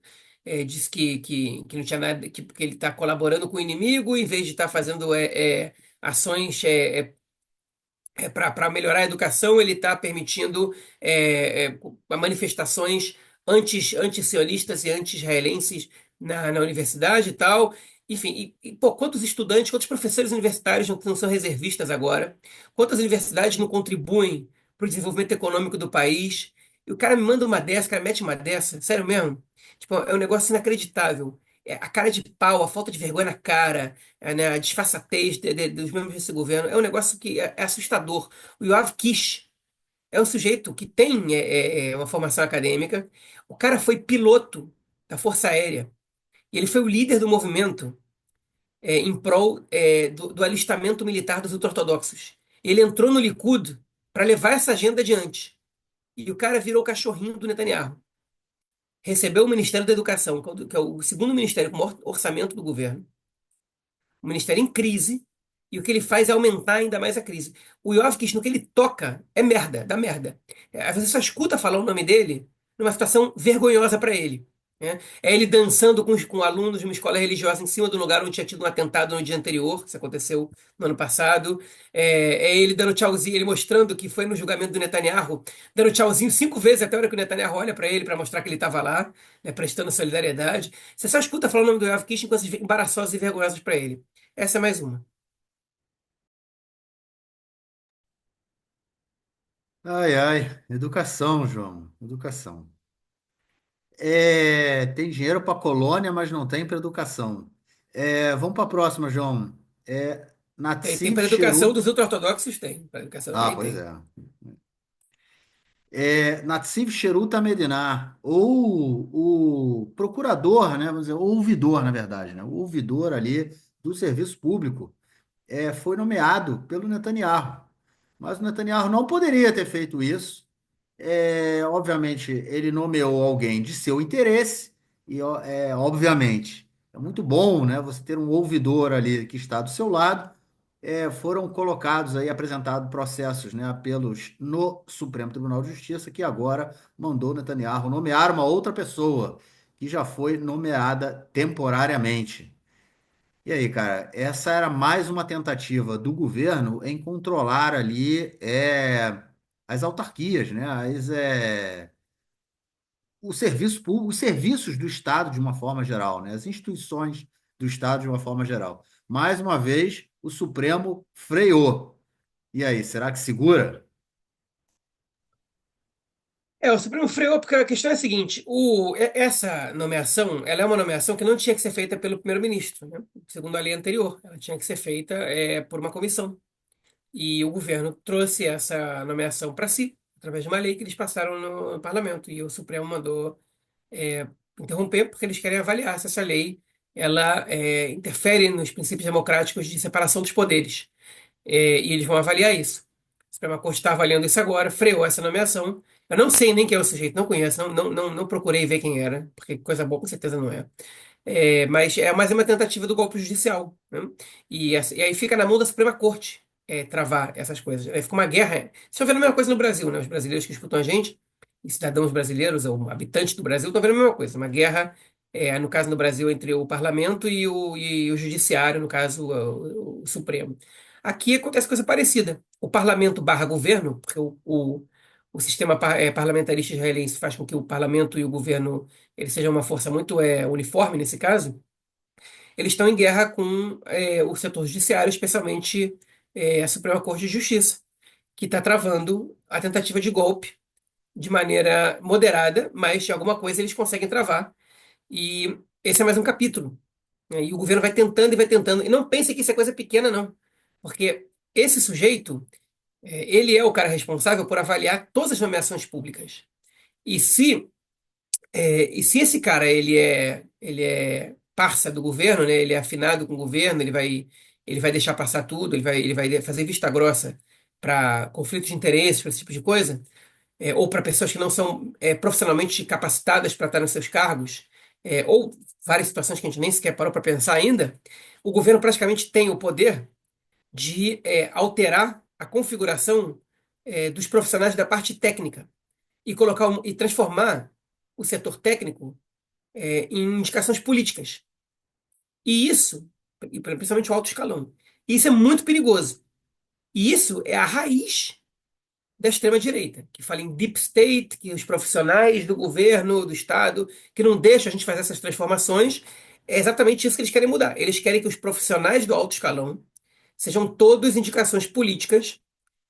disse que não tinha nada, que ele está colaborando com o inimigo em vez de estar fazendo ações para melhorar a educação, ele está permitindo manifestações anti-sionistas e anti-israelenses na universidade e tal. Enfim, pô, quantos estudantes, quantos professores universitários não são reservistas agora? Quantas universidades não contribuem para o desenvolvimento econômico do país? E o cara me manda uma dessa, o cara mete uma dessa, sério mesmo? Tipo, é um negócio inacreditável. A cara de pau, a falta de vergonha na cara, né, a disfarçatez dos membros desse governo é um negócio que é assustador. O Yoav Kish é um sujeito que tem uma formação acadêmica. O cara foi piloto da Força Aérea e ele foi o líder do movimento em prol do alistamento militar dos ultra-ortodoxos. Ele entrou no Likud para levar essa agenda adiante. E o cara virou o cachorrinho do Netanyahu. Recebeu o Ministério da Educação, que é o segundo ministério com o maior orçamento do governo. O ministério em crise, e o que ele faz é aumentar ainda mais a crise. O Yoav Kish, no que ele toca, é merda, dá merda. Você só escuta falar o nome dele numa situação vergonhosa para ele. Né? É ele dançando com alunos de uma escola religiosa em cima do lugar onde tinha tido um atentado no dia anterior, isso aconteceu no ano passado. É ele dando tchauzinho, ele mostrando que foi no julgamento do Netanyahu, dando tchauzinho 5 vezes até a hora que o Netanyahu olha para ele para mostrar que ele estava lá, né, prestando solidariedade. Você só escuta falar o nome do Yoav Kish em coisas embaraçosas e vergonhosas para ele. Essa é mais uma. Ai, ai, educação, João, educação. Tem dinheiro para colônia, mas não tem para educação. Vamos para a próxima, João. Tem Natsif para educação Sheru. dos ultra-ortodoxos, tem. Para educação Ah, também pois tem. é. Natsif Sheruta Medinar, ou o procurador, né, vamos dizer, o ouvidor, na verdade, né, o ouvidor ali do serviço público, foi nomeado pelo Netanyahu. Mas o Netanyahu não poderia ter feito isso. Obviamente, ele nomeou alguém de seu interesse, e obviamente é muito bom, né, você ter um ouvidor ali que está do seu lado. Foram colocados aí, apresentados processos, né, apelos no Supremo Tribunal de Justiça, que agora mandou Netanyahu nomear uma outra pessoa, que já foi nomeada temporariamente. E aí, cara, essa era mais uma tentativa do governo em controlar ali as autarquias, né? O serviço público, os serviços do Estado de uma forma geral, né? As instituições do Estado de uma forma geral. Mais uma vez, o Supremo freou. E aí, será que segura? O Supremo freou porque a questão é a seguinte: essa nomeação, ela é uma nomeação que não tinha que ser feita pelo primeiro-ministro, né? Segundo a lei anterior, ela tinha que ser feita por uma comissão. E o governo trouxe essa nomeação para si, através de uma lei que eles passaram no parlamento. E o Supremo mandou é, interromper porque eles querem avaliar se essa lei ela interfere nos princípios democráticos de separação dos poderes. E eles vão avaliar isso. A Suprema Corte está avaliando isso agora, freou essa nomeação. Eu não sei nem quem é o sujeito, não conheço, não procurei ver quem era, porque coisa boa com certeza não é. Mas é mais uma tentativa do golpe judicial, né? E aí fica na mão da Suprema Corte travar essas coisas. Aí fica uma guerra. Estão vendo a mesma coisa no Brasil, né? Os brasileiros que escutam a gente, e cidadãos brasileiros, ou habitantes do Brasil, estão vendo a mesma coisa. Uma guerra, no caso no Brasil, entre o parlamento e o judiciário, no caso, o Supremo. Aqui acontece coisa parecida. O parlamento barra governo, porque o sistema parlamentarista israelense faz com que o parlamento e o governo eles sejam uma força muito uniforme nesse caso, eles estão em guerra com o setor judiciário, especialmente a Suprema Corte de Justiça, que está travando a tentativa de golpe de maneira moderada, mas de alguma coisa eles conseguem travar. E esse é mais um capítulo, né? E o governo vai tentando e vai tentando. E não pense que isso é coisa pequena, não. Porque esse sujeito, ele é o cara responsável por avaliar todas as nomeações públicas. E se e se esse cara ele é parça do governo, né? Ele é afinado com o governo, ele vai deixar passar tudo, ele vai fazer vista grossa para conflitos de interesses, para esse tipo de coisa, ou para pessoas que não são profissionalmente capacitadas para estar nos seus cargos, ou várias situações que a gente nem sequer parou para pensar ainda. O governo praticamente tem o poder de alterar a configuração dos profissionais da parte técnica e colocar e transformar o setor técnico em indicações políticas. E isso, e principalmente o alto escalão, isso é muito perigoso. E isso é a raiz da extrema-direita, que fala em deep state, que os profissionais do governo, do Estado, que não deixam a gente fazer essas transformações. É exatamente isso que eles querem mudar. Eles querem que os profissionais do alto escalão sejam todos indicações políticas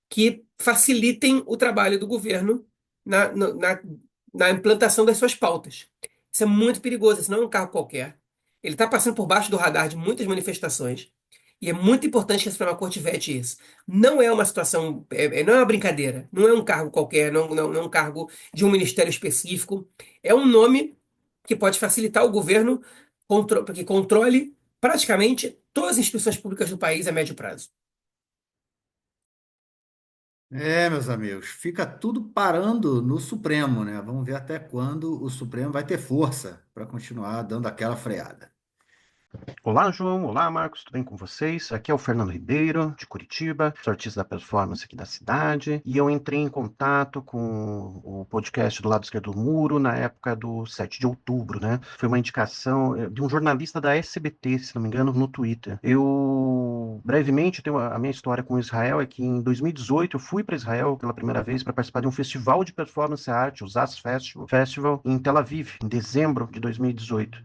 que facilitem o trabalho do governo na implantação das suas pautas. Isso é muito perigoso, isso não é um carro qualquer. Ele está passando por baixo do radar de muitas manifestações e é muito importante que a Suprema Corte vete isso. Não é uma situação, não é uma brincadeira, não é um cargo qualquer, não é um cargo de um ministério específico. É um nome que pode facilitar o governo que controle praticamente todas as instituições públicas do país a médio prazo. Meus amigos, fica tudo parando no Supremo, né? Vamos ver até quando o Supremo vai ter força para continuar dando aquela freada. Olá, João. Olá, Marcos. Tudo bem com vocês? Aqui é o Fernando Ribeiro, de Curitiba. Sou artista da performance aqui da cidade. E eu entrei em contato com o podcast do Lado Esquerdo do Muro na época do 7 de outubro, né? Foi uma indicação de um jornalista da SBT, se não me engano, no Twitter. Brevemente, tenho a minha história com Israel é que em 2018 eu fui para Israel pela primeira vez para participar de um festival de performance art, o ZAS Festival, em Tel Aviv, em dezembro de 2018.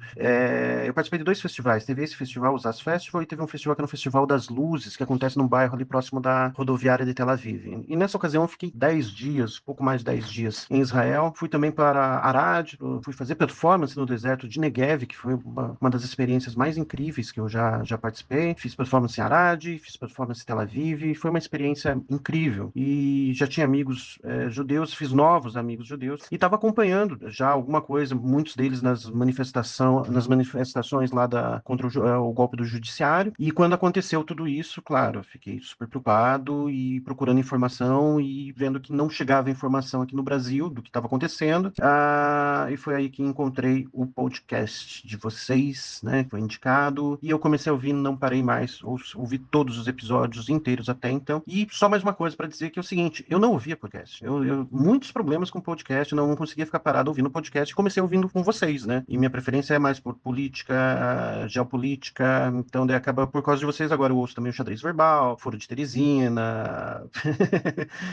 Eu participei de 2 festivais. Teve esse festival, o ZAS Festival, e teve um festival que era um Festival das Luzes, que acontece num bairro ali próximo da rodoviária de Tel Aviv. E nessa ocasião eu fiquei 10 dias, pouco mais de 10 dias em Israel. Fui também para Arad, fui fazer performance no deserto de Negev, que foi uma das experiências mais incríveis que eu já participei. Fiz performance em Arad, fiz performance em Tel Aviv, foi uma experiência incrível. E já tinha amigos judeus, fiz novos amigos judeus, e estava acompanhando já alguma coisa, muitos deles nas manifestações lá contra o golpe do judiciário. E quando aconteceu tudo isso, claro, eu fiquei super preocupado e procurando informação e vendo que não chegava informação aqui no Brasil do que estava acontecendo. E foi aí que encontrei o podcast de vocês, né? Foi indicado e eu comecei a ouvir, não parei mais, ouvi todos os episódios inteiros até então. E só mais uma coisa para dizer que é o seguinte: eu não ouvia podcast. Muitos problemas com podcast, não conseguia ficar parado ouvindo podcast. Comecei ouvindo com vocês, né? E minha preferência é mais por política, geopolítica, então daí acaba por causa de vocês. Agora eu ouço também o Xadrez Verbal, Foro de Teresina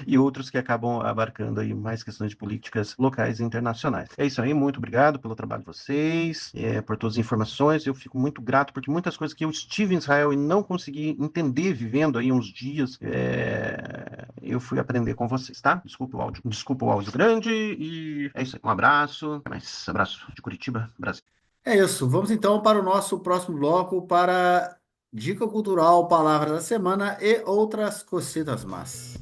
e outros que acabam abarcando aí mais questões de políticas locais e internacionais. É isso aí, muito obrigado pelo trabalho de vocês, por todas as informações. Eu fico muito grato porque muitas coisas que eu estive em Israel e não consegui entender vivendo aí uns dias, eu fui aprender com vocês, tá? Desculpa o áudio grande e é isso aí. Um abraço, até mais. Abraço de Curitiba, Brasil. É isso. Vamos então para o nosso próximo bloco para Dica Cultural, Palavra da Semana e outras cositas más.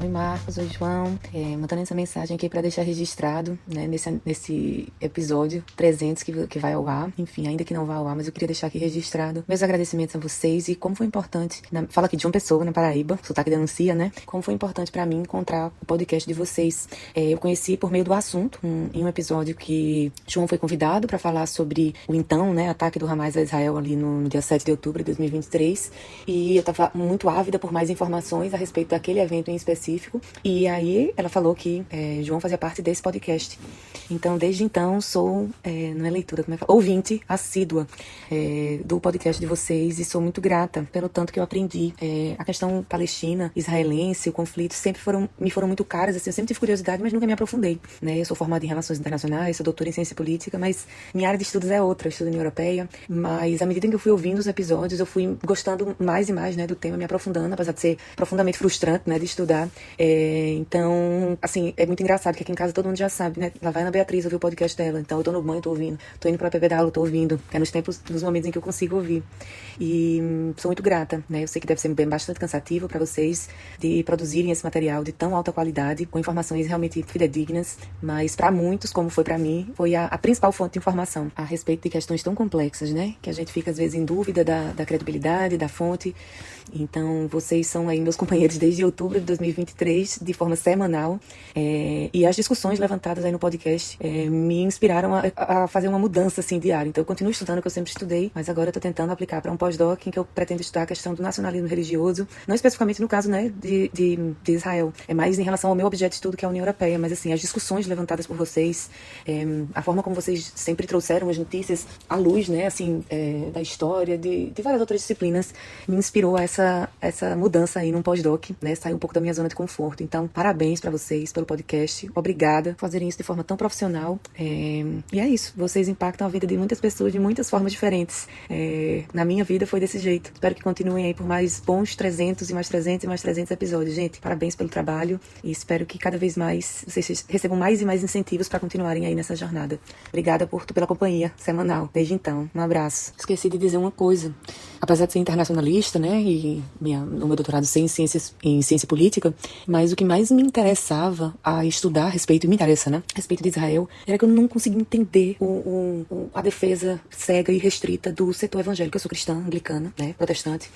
Oi, Marcos, oi, João. Mandando essa mensagem aqui para deixar registrado, né, nesse episódio 300 que vai ao ar. Enfim, ainda que não vá ao ar, mas eu queria deixar aqui registrado meus agradecimentos a vocês e como foi importante. Fala aqui de João Pessoa, na Paraíba, sotaque denuncia, né? Como foi importante para mim encontrar o podcast de vocês. Eu conheci por meio do assunto, em um episódio que João foi convidado para falar sobre o então, né, ataque do Hamas a Israel ali no dia 7 de outubro de 2023. E eu estava muito ávida por mais informações a respeito daquele evento em específico. E aí ela falou que João fazia parte desse podcast. Então, desde então, sou, não é leitura, como é que fala? Ouvinte assídua do podcast de vocês e sou muito grata pelo tanto que eu aprendi. A questão palestina, israelense, o conflito sempre me foram muito caras, assim, eu sempre tive curiosidade, mas nunca me aprofundei, né? Eu sou formada em Relações Internacionais, sou doutora em Ciência Política, mas minha área de estudos é outra, eu estudo União Europeia, mas à medida que eu fui ouvindo os episódios, eu fui gostando mais e mais, né, do tema, me aprofundando, apesar de ser profundamente frustrante, né, de estudar. Então, assim, é muito engraçado que aqui em casa todo mundo já sabe, né? Lá vai a Ana Beatriz ouvir o podcast dela, então eu tô no banho, tô ouvindo, tô indo pra PB da aula, tô ouvindo, é nos momentos em que eu consigo ouvir. E sou muito grata, né? Eu sei que deve ser bastante cansativo para vocês de produzirem esse material de tão alta qualidade, com informações realmente fidedignas, mas para muitos, como foi para mim, foi a principal fonte de informação a respeito de questões tão complexas, né? Que a gente fica às vezes em dúvida da credibilidade, da fonte. Então, vocês são aí meus companheiros desde outubro de 2023, de forma semanal, e as discussões levantadas aí no podcast me inspiraram a fazer uma mudança, assim, diária. Então, eu continuo estudando o que eu sempre estudei, mas agora eu tô tentando aplicar para um pós-doc em que eu pretendo estudar a questão do nacionalismo religioso, não especificamente no caso, né, de Israel, é mais em relação ao meu objeto de estudo, que é a União Europeia, mas, assim, as discussões levantadas por vocês, a forma como vocês sempre trouxeram as notícias à luz, né, assim, da história, de várias outras disciplinas, me inspirou a essa mudança aí num pós-doc, né, sair um pouco da minha zona de conforto. Então, parabéns pra vocês pelo podcast, obrigada por fazerem isso de forma tão profissional, e é isso, vocês impactam a vida de muitas pessoas de muitas formas diferentes. Na minha vida foi desse jeito, espero que continuem aí por mais bons 300 e mais 300 e mais 300 episódios, gente, parabéns pelo trabalho e espero que cada vez mais vocês recebam mais e mais incentivos pra continuarem aí nessa jornada. Obrigada pela companhia semanal, desde então, um abraço. Esqueci de dizer uma coisa, apesar de ser internacionalista, né, e no meu doutorado ser em ciência política, Mas o que mais me interessava a estudar a respeito, me interessa, né? A respeito de Israel, era que eu não conseguia entender a defesa cega e restrita do setor evangélico. Eu sou cristã, anglicana, né? Protestante.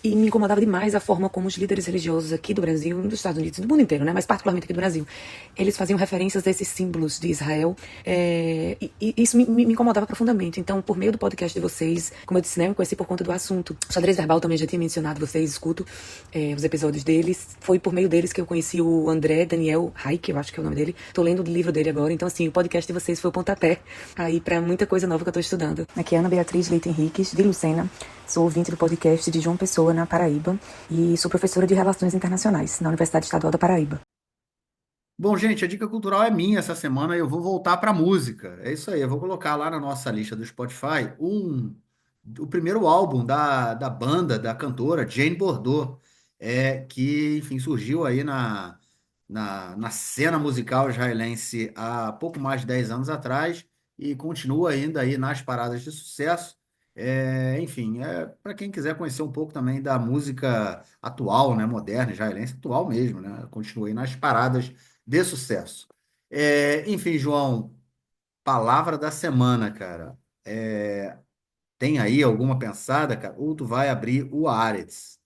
E me incomodava demais a forma como os líderes religiosos aqui do Brasil, dos Estados Unidos, do mundo inteiro, né? Mas particularmente aqui do Brasil, eles faziam referências a esses símbolos de Israel. E isso me incomodava profundamente. Então, por meio do podcast de vocês, como eu disse, né? Eu conheci por conta do assunto. O Xadrez Verbal também já tinha mencionado, vocês escuto os episódios deles. Foi por meio deles que eu conheci o André Daniel Haik, eu acho que é o nome dele. Tô lendo o livro dele agora. Então, assim, o podcast de vocês foi o pontapé aí pra muita coisa nova que eu tô estudando. Aqui é Ana Beatriz Leite Henriques, de Lucena. Sou ouvinte do podcast de João Pessoa, na Paraíba, e sou professora de Relações Internacionais na Universidade Estadual da Paraíba. Bom, gente, a dica cultural é minha essa semana e eu vou voltar para música. É isso aí, eu vou colocar lá na nossa lista do Spotify o primeiro álbum da banda, da cantora Jane Bordeaux, que, enfim, surgiu aí na cena musical israelense há pouco mais de 10 anos atrás e continua ainda aí nas paradas de sucesso. Enfim, para quem quiser conhecer um pouco também da música atual, né, moderna, israelense, atual mesmo, né, continua aí nas paradas de sucesso. Enfim, João, palavra da semana, cara. Tem aí alguma pensada, cara? Ou tu vai abrir o Haaretz?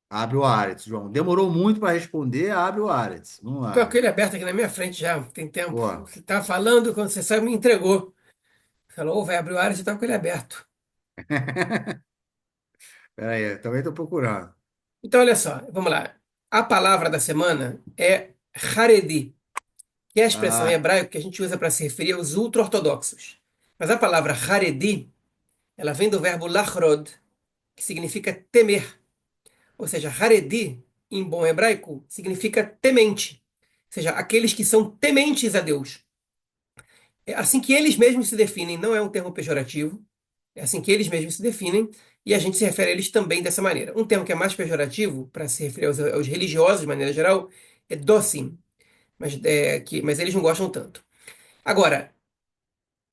Abre o Haaretz, João. Demorou muito para responder, abre o Haaretz. Vamos Tô com lá. ele aberto aqui na minha frente já, tem tempo. Pô, Você tá falando, quando você saiu, me entregou. Falou, "Ô, vai abrir o ar e você tava com ele aberto." peraí, eu também estou procurando. Então, olha só, vamos lá. A palavra da semana é Haredi, que é a expressão em Ah, hebraico que a gente usa para se referir aos ultra-ortodoxos. Mas a palavra Haredi, ela vem do verbo lachrod, que significa temer. Ou seja, Haredi, em bom hebraico, significa temente. Ou seja, aqueles que são tementes a Deus. É assim que eles mesmos se definem, não é um termo pejorativo, é assim que eles mesmos se definem, e a gente se refere a eles também dessa maneira. Um termo que é mais pejorativo, para se referir aos religiosos de maneira geral, é docim, mas eles não gostam tanto. Agora,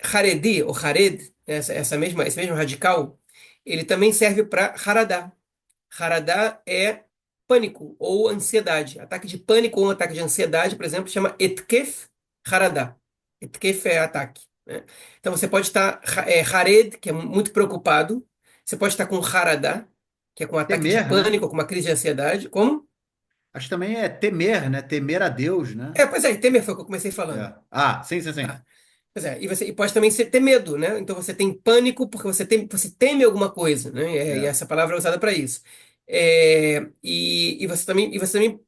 Haredi, ou Hared, esse mesmo radical, ele também serve para Haradá. Haradá é pânico ou ansiedade. Ataque de pânico ou um ataque de ansiedade, por exemplo, chama Etkef Haradá. Etkef é ataque, né? Então você pode estar Hared, que é muito preocupado. Você pode estar com Haradá, que é com ataque de temer, né? pânico ou com uma crise de ansiedade. Como? Acho que também é temer, né? Temer a Deus, né? Pois é, temer foi o que eu comecei falando. Ah, sim, sim, sim. Tá. Pois é, e pode também ter medo, né? Então você tem pânico porque você teme alguma coisa, né? E É. essa palavra é usada para isso.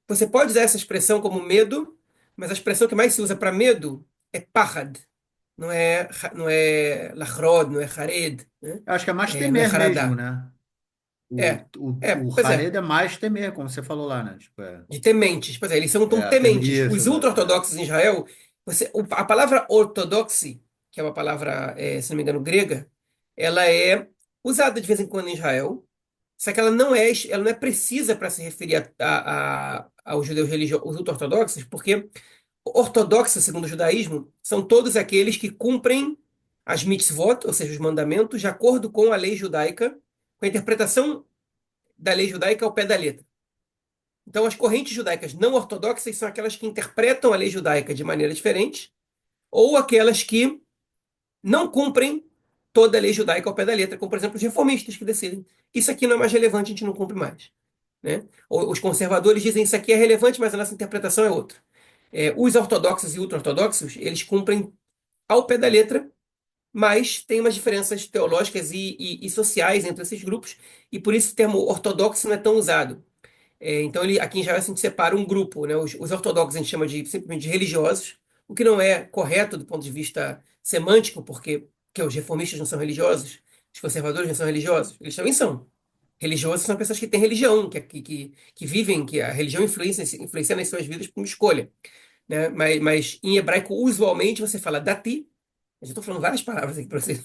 Você pode usar essa expressão como medo, mas a expressão que mais se usa para medo é pahad, não é lachrod, não é hared, né? Eu acho que é mais Não é temer mesmo, haradá. né? O, É, o pois Hared é. é mais temer, como você falou lá, né? Tipo, De tementes. Pois é, eles são tão tementes. isso, Os exato. ultra-ortodoxos em Israel, a palavra ortodoxi, que é uma palavra, se não me engano, grega, ela é usada de vez em quando em Israel, só que ela não é precisa para se referir aos judeus religiosos, os ultra-ortodoxos, porque ortodoxos, segundo o judaísmo, são todos aqueles que cumprem as mitzvot, ou seja, os mandamentos, de acordo com a lei judaica, com a interpretação da lei judaica ao pé da letra. Então, as correntes judaicas não ortodoxas são aquelas que interpretam a lei judaica de maneira diferente, ou aquelas que não cumprem toda a lei judaica ao pé da letra, como, por exemplo, os reformistas que decidem. Isso aqui não é mais relevante, a gente não cumpre mais, né? Ou os conservadores dizem isso aqui é relevante, mas a nossa interpretação é outra. Os ortodoxos e ultra-ortodoxos, eles cumprem ao pé da letra, mas tem umas diferenças teológicas e sociais entre esses grupos, e por isso o termo ortodoxo não é tão usado. Então, aqui em Israel, a gente separa um grupo, né? Os ortodoxos a gente chama simplesmente de religiosos, o que não é correto do ponto de vista semântico, porque os reformistas não são religiosos, os conservadores não são religiosos, eles também são. Religiosos são pessoas que têm religião, que vivem, que a religião influencia nas suas vidas por uma escolha, né? Mas em hebraico, usualmente, você fala dati, eu já estou falando várias palavras aqui para você,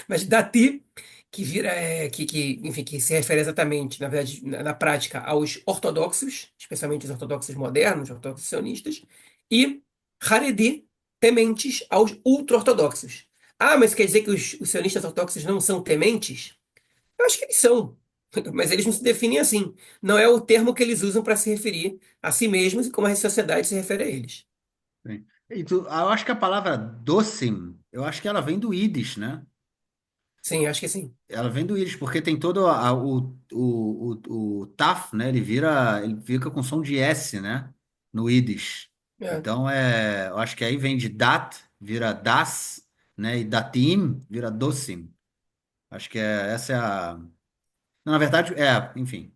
mas dati que vira, enfim, que se refere exatamente, na verdade, na prática, aos ortodoxos, especialmente os ortodoxos modernos, ortodoxos sionistas, e Haredi, tementes aos ultra-ortodoxos. Ah, mas quer dizer que os sionistas ortodoxos não são tementes? Eu acho que eles são. Mas eles não se definem assim. Não é o termo que eles usam para se referir a si mesmos e como a sociedade se refere a eles. Sim. Eu acho que a palavra docim, eu acho que ela vem do Yiddish, né? Sim, acho que sim. Ela vem do Yiddish, porque tem todo o taf, né? Ele fica com som de S, né? No Yiddish. É. Então, eu acho que aí vem de dat, vira das, né? E datim, vira docim. Acho que essa é a... Não, na verdade, enfim,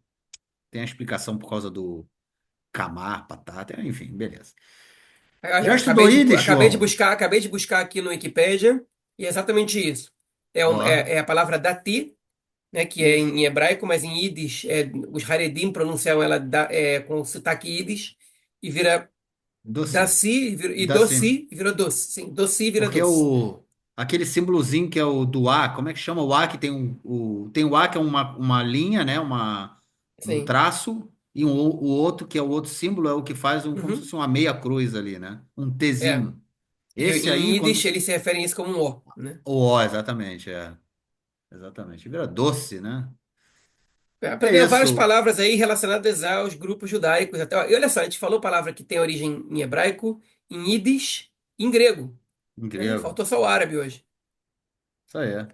tem a explicação por causa do camar, patata, enfim, beleza. Já estudou Yiddish, João? Acabei de buscar aqui no Wikipédia e é exatamente isso. Ó, É a palavra dati, né, que é isso. em hebraico, mas em Yiddish, os Haredim pronunciam ela com sotaque Yiddish e vira Docim. daci e Docim. doci vira doce. Sim, doci vira Porque doce. aquele símbolozinho que é o do A, como é que chama o A que tem tem o A que é uma linha, né? Um Sim. traço, e o outro que é o outro símbolo é o que faz como se Uhum. fosse uma meia cruz ali, né? Um É. Tzinho. E Esse em aí, Yiddish quando. eles se referem a isso como um O, né? O O, exatamente, é. Exatamente. Vira doce, né? É Aprendendo várias isso, palavras aí relacionadas aos grupos judaicos. E olha só, a gente falou palavra que tem origem em hebraico, em Yiddish e em grego, em né? grego. Faltou só o árabe hoje. Isso aí.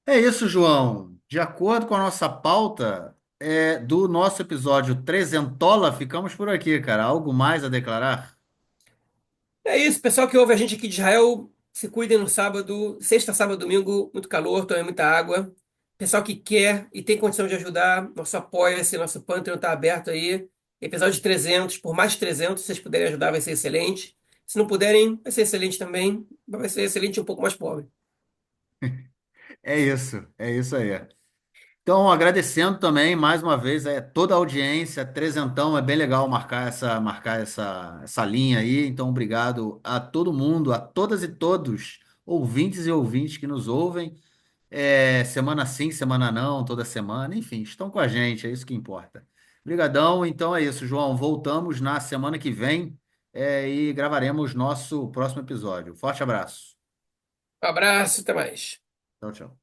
É isso, João. De acordo com a nossa pauta do nosso episódio Trezentola, ficamos por aqui, cara. Algo mais a declarar? É isso, pessoal que ouve a gente aqui de Israel, se cuidem no sábado, sexta, sábado, domingo, muito calor, tomem muita água. Pessoal que quer e tem condição de ajudar, nosso apoia-se, nosso Patreon está aberto aí. Episódio 300, por mais de 300, se vocês puderem ajudar, vai ser excelente. Se não puderem, vai ser excelente também, vai ser excelente e um pouco mais pobre. É isso aí. Então, agradecendo também mais uma vez toda a audiência, trezentão, é bem legal marcar essa linha aí. Então, obrigado a todo mundo, a todas e todos, ouvintes e ouvintes que nos ouvem, semana sim, semana não, toda semana, enfim, estão com a gente, é isso que importa. Obrigadão, então é isso, João. Voltamos na semana que vem, e gravaremos nosso próximo episódio. Forte abraço. Um abraço, até mais. Tchau, tchau.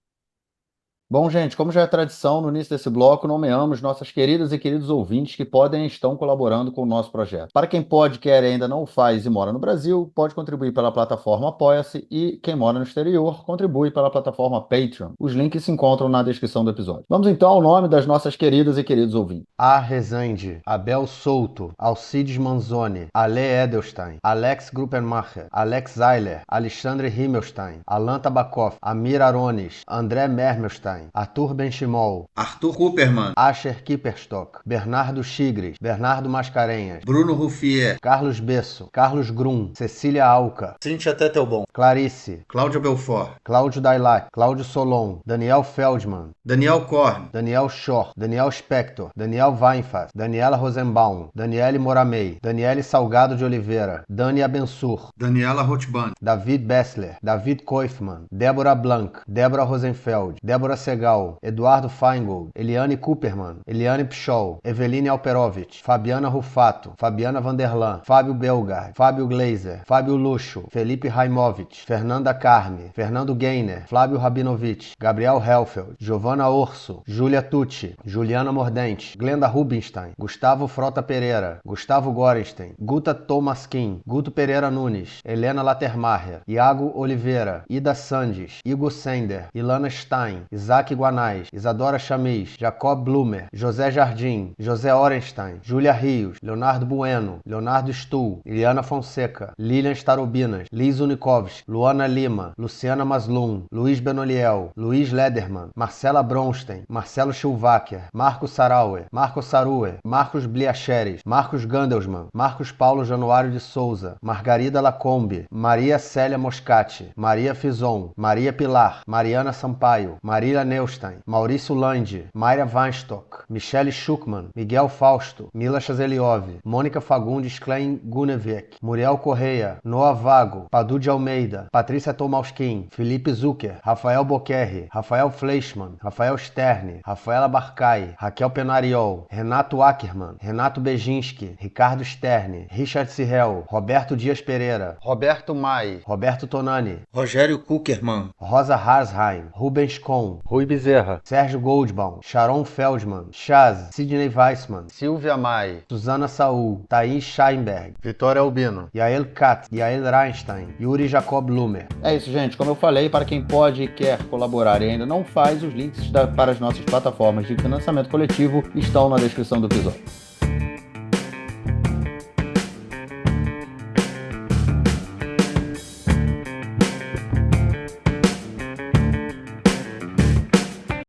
Bom, gente, como já é tradição, no início desse bloco, nomeamos nossas queridas e queridos ouvintes que podem e estão colaborando com o nosso projeto. Para quem pode, quer e ainda não o faz e mora no Brasil, pode contribuir pela plataforma Apoia-se e quem mora no exterior, contribui pela plataforma Patreon. Os links se encontram na descrição do episódio. Vamos então ao nome das nossas queridas e queridos ouvintes. A. Rezende, Abel Souto, Alcides Manzoni, Ale Edelstein, Alex Gruppenmacher, Alex Zeiler, Alexandre Himmelstein, Alan Tabakoff, Amir Arones, André Mermelstein, Arthur Benchimol, Arthur Cooperman, Asher Kipperstock, Bernardo Chigres, Bernardo Mascarenhas, Bruno Ruffier, Carlos Besso, Carlos Grum, Cecília Alca, Cíntia Tetelbon, Clarice, Cláudio Belfort, Cláudio Dailac, Cláudio Solon, Daniel Feldman, Daniel Korn, Daniel Schor, Daniel Spector, Daniel Weinfass, Daniela Rosenbaum, Daniele Moramei, Daniele Salgado de Oliveira, Dani Abensur, Daniela Rothband, David Bessler, David Koifman, Débora Blanc, Débora Rosenfeld, Débora Segal, Eduardo Feingold, Eliane Cooperman, Eliane Pichol, Eveline Alperovitch, Fabiana Rufato, Fabiana Vanderlan, Fábio Belgar, Fábio Gleiser, Fábio Luxo, Felipe Raimovich, Fernanda Carme, Fernando Gainer, Flávio Rabinovich, Gabriel Helfeld, Giovanna Orso, Júlia Tucci, Juliana Mordente, Glenda Rubinstein, Gustavo Frota Pereira, Gustavo Gorenstein, Guta Tomaskin, Guto Pereira Nunes, Helena Latermacher, Iago Oliveira, Ida Sandes, Igor Sender, Ilana Stein, Isaac Guanais, Isadora Chamis, Jacob Blumer, José Jardim, José Orenstein, Júlia Rios, Leonardo Bueno, Leonardo Stuhl, Iliana Fonseca, Lilian Starobinas, Liz Unikovs, Luana Lima, Luciana Maslum, Luiz Benoliel, Luiz Lederman, Marcela Bronstein, Marcelo Schulwacker, Marcos Sarauer, Marcos Saruer, Marcos Bliacheres, Marcos Gandelsman, Marcos Paulo Januário de Souza, Margarida Lacombe, Maria Célia Moscati, Maria Fison, Maria Pilar, Mariana Sampaio, Marília Neustein, Maurício Landi, Mayra Weinstock, Michele Schuckmann, Miguel Fausto, Mila Chazeliov, Mônica Fagundes Klein Gunevec, Muriel Correia, Noah Vago, Padu de Almeida, Patrícia Tomalskin, Felipe Zucker, Rafael Boquerri, Rafael Fleischmann, Rafael Sterne, Rafaela Barcai, Raquel Penariol, Renato Ackermann, Renato Bejinski, Ricardo Sterne, Richard Cirrel, Roberto Dias Pereira, Roberto Mai, Roberto Tonani, Rogério Kuckerman, Rosa Harsheim, Rubens Kohn, Rui Bezerra, Sérgio Goldbaum, Sharon Feldman, Chaz, Sidney Weissman, Silvia Mai, Susana Saul, Thaís Scheinberg, Vitória Albino. Yael Katz, Yael Reinstein, Yuri Jacob Lumer. É isso, gente. Como eu falei, para quem pode e quer colaborar e ainda não faz, os links para as nossas plataformas de financiamento coletivo estão na descrição do episódio.